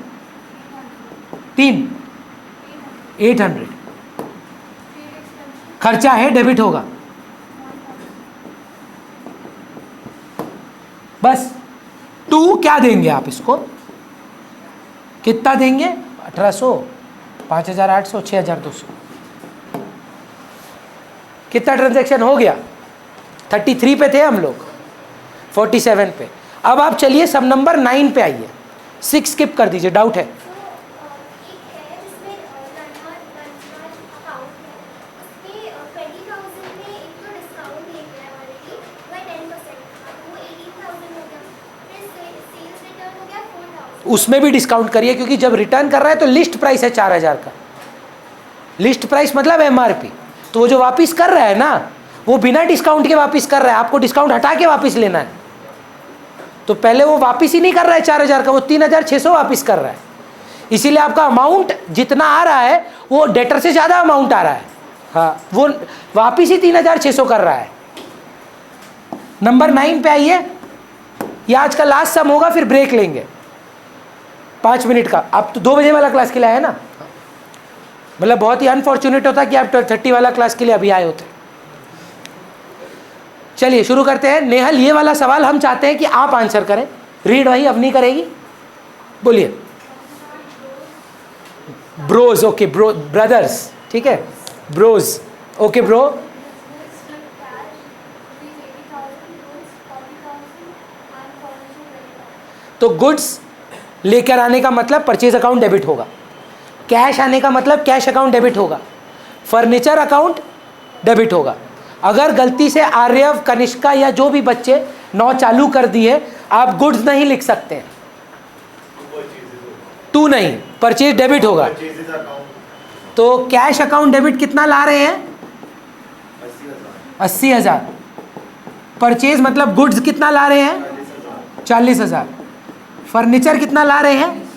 [SPEAKER 1] 3, 800। खर्चा है, डेबिट होगा, बस। टू क्या देंगे आप इसको? कितना देंगे? 1800, 5800, 6200। कितना ट्रांजैक्शन हो गया? 33 पे थे हम लोग, 47 पे। अब आप चलिए सब नंबर 9 पे आइए। 6 स्किप कर दीजिए, डाउट है?
[SPEAKER 5] एक है जिसमें अकाउंट है, उसमें 20,000 में एक तो डिस्काउंट ले गया ऑलरेडी, वह 10% था, वो 18,000 हो गया। फिर सेल्स रिटर्न हो गया 4,000।
[SPEAKER 1] उसमें भी डिस्काउंट करिए, क्योंकि जब रिटर्न कर रहा है तो लिस्ट प्राइस है 4000 का। लिस्ट प्राइस मतलब एमआरपी। तो वो जो वापस कर रहा है ना, वो बिना डिस्काउंट के वापस कर रहा है, आपको डिस्काउंट हटा के वापस लेना है। तो पहले वो वापस ही नहीं कर रहा है 4000 का, वो 3600 वापस कर रहा है। इसीलिए आपका अमाउंट जितना आ रहा है वो डेटर से ज़्यादा अमाउंट आ रहा है। हाँ, वो वापस ही 3600 कर रहा है। नंबर 9 पे आइए। ये आज का लास्ट सम होगा, फिर ब्रेक लेंगे 5 मिनट का। आप तो 2 बजे वाला क्लास के लिए आए ना, मतलब बहुत ही अनफॉर्चुनेट होता कि आप 30 वाला क्लास के लिए अभी आए होते। चलिए शुरू करते हैं। नेहल, ये वाला सवाल हम चाहते हैं कि आप आंसर करें। रीड भाई, अब नहीं करेगी, बोलिए। ब्रोज, ओके ब्रो, ब्रदर्स, ठीक है, ब्रोज, ओके ब्रो। तो गुड्स लेकर आने का मतलब परचेज अकाउंट डेबिट होगा, कैश आने का मतलब कैश अकाउंट डेबिट होगा, फर्नीचर अकाउंट डेबिट होगा। अगर गलती से आर्यव, कनिष्का या जो भी बच्चे 9 चालू कर दिए, आप गुड्स नहीं लिख सकते हैं, टू नहीं, परचेज डेबिट होगा। तो कैश अकाउंट डेबिट कितना ला रहे हैं? 80,000। परचेज मतलब गुड्स कितना ला रहे हैं? 40,000। फर्नीचर कितना ला रहे हैं?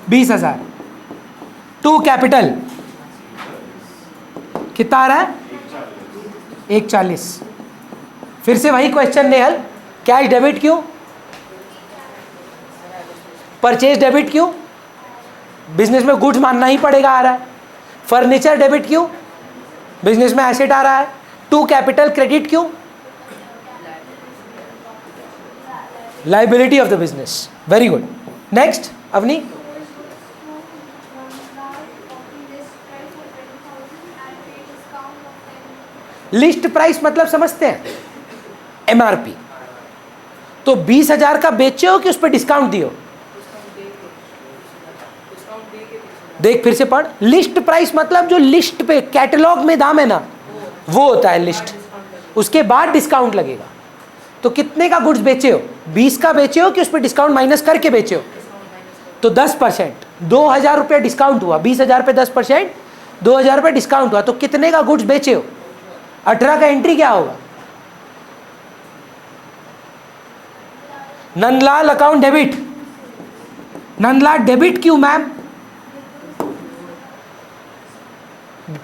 [SPEAKER 1] 20,000। टू कैपिटल कितना आ रहा है? 140। फिर से वही क्वेश्चन नेहल, कैश डेबिट क्यों, परचेज डेबिट क्यों? बिजनेस में गुड्स मानना ही पड़ेगा आ रहा है। फर्नीचर डेबिट क्यों? बिजनेस में एसेट आ रहा है। टू कैपिटल क्रेडिट क्यों? Liability of the business. Very good. Next Avni. List price मतलब समझते हैं, एमआरपी। तो 20,000 का बेचे हो कि उस पर डिस्काउंट दियो? देख फिर से पढ़, लिस्ट प्राइस मतलब जो लिस्ट पे कैटलॉग में दाम है ना, वो होता है लिस्ट, उसके बाद डिस्काउंट लगेगा। तो कितने का गुड्स बेचे हो? 20 का बेचे हो कि उस पर डिस्काउंट माइनस करके बेचे हो? तो 10%, 2,000 रुपये डिस्काउंट हुआ, 20,000 पे 10%, 2,000 रुपये डिस्काउंट हुआ, तो कितने का गुड्स बेचे हो? 18 का एंट्री क्या होगा? Nandlal account debit. Nandlal debit क्यों मैम?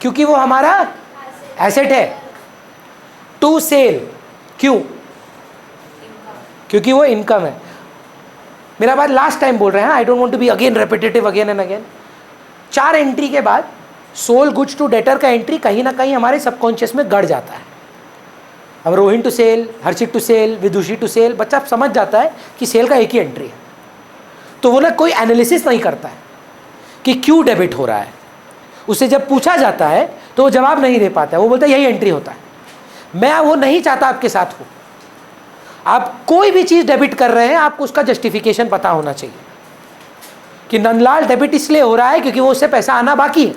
[SPEAKER 1] क्योंकि वो हमारा एसेट है। टू सेल क्यों? क्योंकि वो इनकम है। मेरा बात लास्ट टाइम बोल रहे हैं, I don't want to be again repetitive again and again. 4 entry के बाद सोल गुड्स टू डेटर का एंट्री कहीं ना कहीं हमारे सबकॉन्शियस में गड़ जाता है। अब Rohin to sale, Harshit to sale, Vidushi to sale, बच्चा समझ जाता है कि सेल का एक ही एंट्री है। तो वो ना कोई एनालिसिस नहीं करता है कि क्यों डेबिट हो रहा है। उससे जब पूछा जाता है तो वो जवाब नहीं दे पाता है, वो बोलता है यही एंट्री होता है। मैं वो नहीं चाहता आपके साथ हो। आप कोई भी चीज़ डेबिट कर रहे हैं, आपको उसका जस्टिफिकेशन पता होना चाहिए कि नंदलाल डेबिट इसलिए हो रहा है क्योंकि वो उससे पैसा आना बाकी है,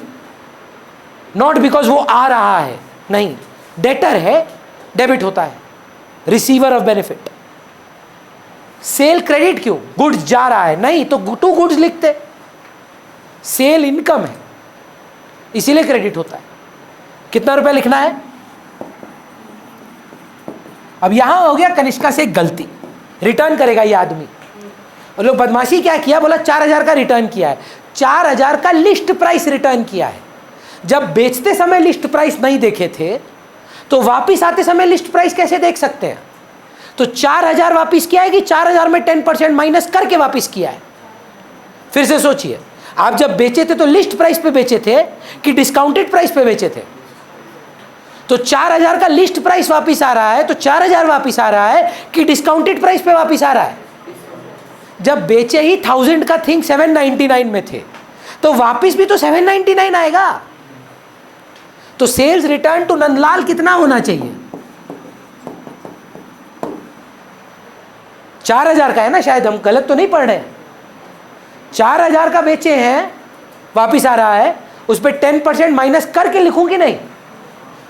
[SPEAKER 1] नॉट बिकॉज वो आ रहा है। नहीं, डेटर है, डेबिट होता है, receiver of benefit. Cell credit क्यों? गुड्स जा रहा है, नहीं तो टू गुड्स लिखते। सेल इनकम है, इसीलिए क्रेडिट होता है। कितना रुपया लिखना है? अब यहां हो गया कनिष्का से एक गलती, रिटर्न करेगा ये आदमी। और लोग बदमाशी क्या किया, बोला 4,000 का रिटर्न किया है। 4,000 का लिस्ट प्राइस रिटर्न किया है। जब बेचते समय लिस्ट प्राइस नहीं देखे थे तो वापिस आते समय लिस्ट प्राइस कैसे देख सकते हैं? तो 4,000 वापिस किया है कि 4,000 में 10% माइनस करके वापिस किया है? फिर से सोचिए, आप जब बेचे थे तो लिस्ट प्राइस पे बेचे थे कि डिस्काउंटेड प्राइस पे बेचे थे? तो 4,000 का लिस्ट प्राइस वापिस आ रहा है तो 4,000 वापिस आ रहा है कि डिस्काउंटेड प्राइस पे वापिस आ रहा है? जब बेचे ही 1000 का थिंग 799 में थे तो वापिस भी तो 799 आएगा। तो सेल्स रिटर्न टू नंदलाल कितना होना चाहिए? 4,000 का है ना, शायद हम गलत तो नहीं पढ़ रहे हैं। 4,000 का बेचे हैं, वापिस आ रहा है, उस पर 10% माइनस करके लिखूंगी नहीं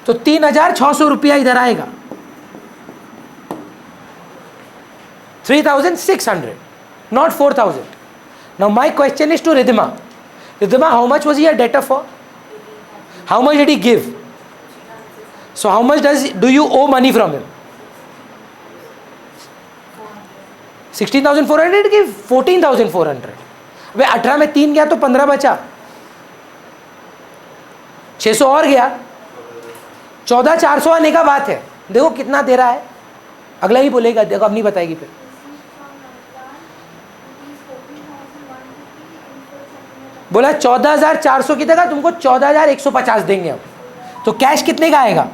[SPEAKER 1] तो 3,600 रुपया इधर आएगा। 3,600, not 4,000. Now my question is to Ridhima. Ridhima, how much was he a debtor for? How much did he give? So how much do you owe money from him? 16,400 कि 14,400? अबे 18 में 3 गया तो 15 बचा, 600 और गया, 14,400 आने का बात है। देखो कितना दे रहा है, अगला ही बोलेगा, देखो अब नहीं बताएगी फिर। बोला 14,400 की जगह तुमको 14,150 देंगे हम। तो कैश कितने का आएगा?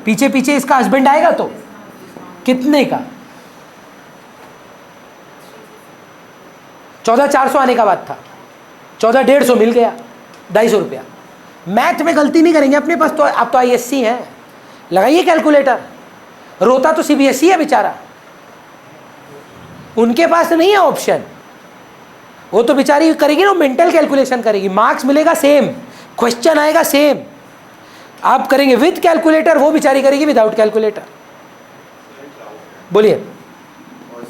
[SPEAKER 1] पीछे पीछे इसका हस्बैंड आएगा तो कितने का? 14,400 आने का बात था, 14,150 मिल गया, 250 रुपया। मैथ में गलती नहीं करेंगे अपने पास, तो आप तो ISC हैं, लगाइए कैलकुलेटर। रोता तो CBSE है बेचारा, उनके पास नहीं है ऑप्शन, वो तो बेचारी करेगी ना, मेंटल कैलकुलेशन करेगी, मार्क्स मिलेगा सेम, क्वेश्चन आएगा सेम। आप करेंगे विद कैलकुलेटर, वो बेचारी करेगी विदाउट कैलकुलेटर। बोलिए।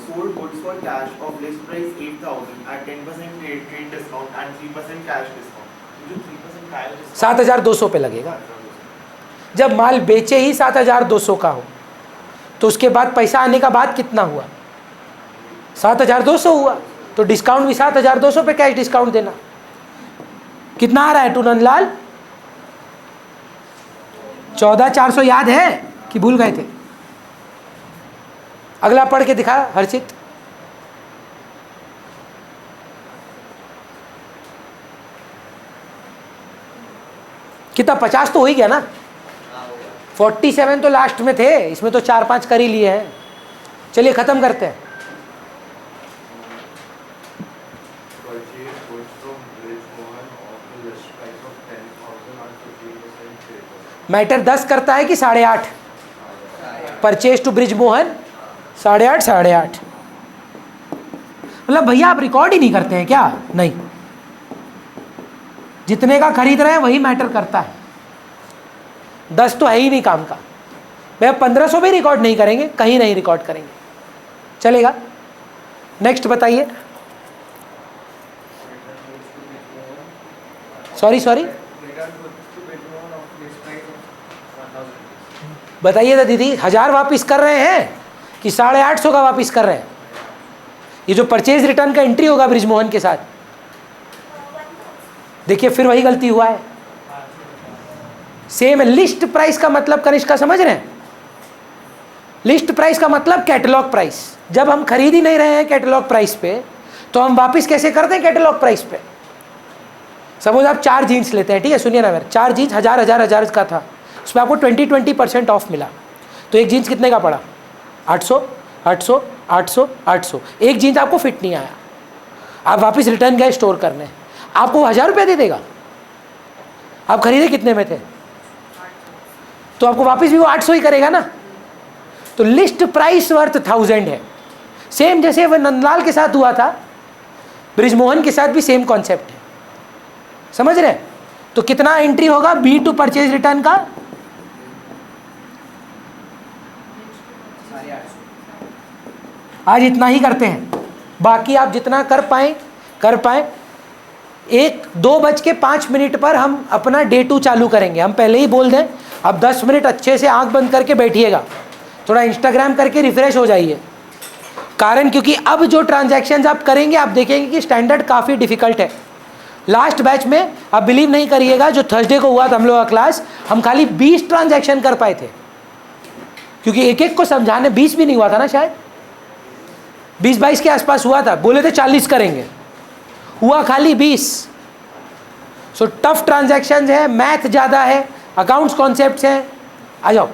[SPEAKER 2] Sold goods for cash of list price 8,000 at 10% trade discount and 3% cash discount. जो 3% cash discount
[SPEAKER 1] 7,200 पे लगेगा। जब माल बेचे ही 7,200 का हो, तो उसके बाद पैसा आने का बाद कितना हुआ? 7,200 हुआ, तो डिस्काउंट भी 7,200 पे कैश डिस्काउंट देना। कितना आ रहा है टू नंदलाल? 14,400 याद है कि भूल गए थे? अगला पढ़ के दिखा हर्षित। कितना 50 तो हो ही गया ना? 47 तो लास्ट में थे, इसमें तो 4-5 कर ही लिए हैं। चलिए खत्म करते हैं।
[SPEAKER 2] purchase goods from Bridge Mohan of the list price of 10,000 at 15% trade.
[SPEAKER 1] Matter 10 करता है कि 8.5? Purchase to Brij Mohan 8.5। मतलब भैया आप रिकॉर्ड ही नहीं करते हैं क्या? नहीं, जितने का खरीद रहे हैं वही मैटर करता है। 10 तो है ही नहीं काम का। भैया 1500 भी रिकॉर्ड नहीं करेंगे, कहीं नहीं रिकॉर्ड करेंगे, चलेगा? नेक्स्ट बताइए। सॉरी बताइए तो दीदी, 1000 वापस कर रहे हैं कि 850 का वापस कर रहे हैं? ये जो परचेज रिटर्न का एंट्री होगा ब्रिजमोहन के साथ, देखिए फिर वही गलती हुआ है। सेम लिस्ट प्राइस का मतलब कनिष्का समझ रहे हैं? लिस्ट प्राइस का मतलब कैटलॉग प्राइस। जब हम खरीद ही नहीं रहे हैं कैटलॉग प्राइस पे, तो हम वापस कैसे करते हैं कैटलॉग प्राइस पे? सपोज आप 4 जीन्स लेते हैं, ठीक है, सुनिए ना मेरे, 4 जीन्स 1000 का था, उसमें आपको 20% ऑफ मिला, तो एक जीन्स कितने का पड़ा? 800 800 800 800। एक जीन्स आपको फिट नहीं आया, आप वापस रिटर्न गए स्टोर करने, आपको 1000 रुपया दे देगा? आप खरीदे कितने में थे? तो आपको वापस भी वो 800 ही करेगा ना। तो लिस्ट प्राइस वर्थ 1000 है। सेम जैसे वह नंदलाल के साथ हुआ था, ब्रिजमोहन के साथ भी सेम कॉन्सेप्ट है, समझ रहे हैं? तो कितना एंट्री होगा B2 परचेज रिटर्न का? 850। आज इतना ही करते हैं, बाकी आप जितना कर पाए। 2:05 पर हम अपना डे 2 चालू करेंगे। हम पहले ही बोल दें, अब 10 मिनट अच्छे से आंख बंद करके बैठिएगा, थोड़ा इंस्टाग्राम करके रिफ्रेश हो जाइए। कारण क्योंकि अब जो ट्रांजैक्शंस आप करेंगे, आप देखेंगे कि स्टैंडर्ड काफ़ी डिफिकल्ट है। लास्ट बैच में आप बिलीव नहीं करिएगा, जो थर्सडे को हुआ था हम लोग का क्लास, हम खाली 20 ट्रांजैक्शन कर पाए थे, क्योंकि एक एक को समझाने 20 भी नहीं हुआ था ना, शायद 20-22 के आसपास हुआ था। बोले थे 40 करेंगे, हुआ खाली 20। सो टफ ट्रांजैक्शंस है, मैथ ज़्यादा है, अकाउंट्स कॉन्सेप्ट्स हैं। आ जाओ।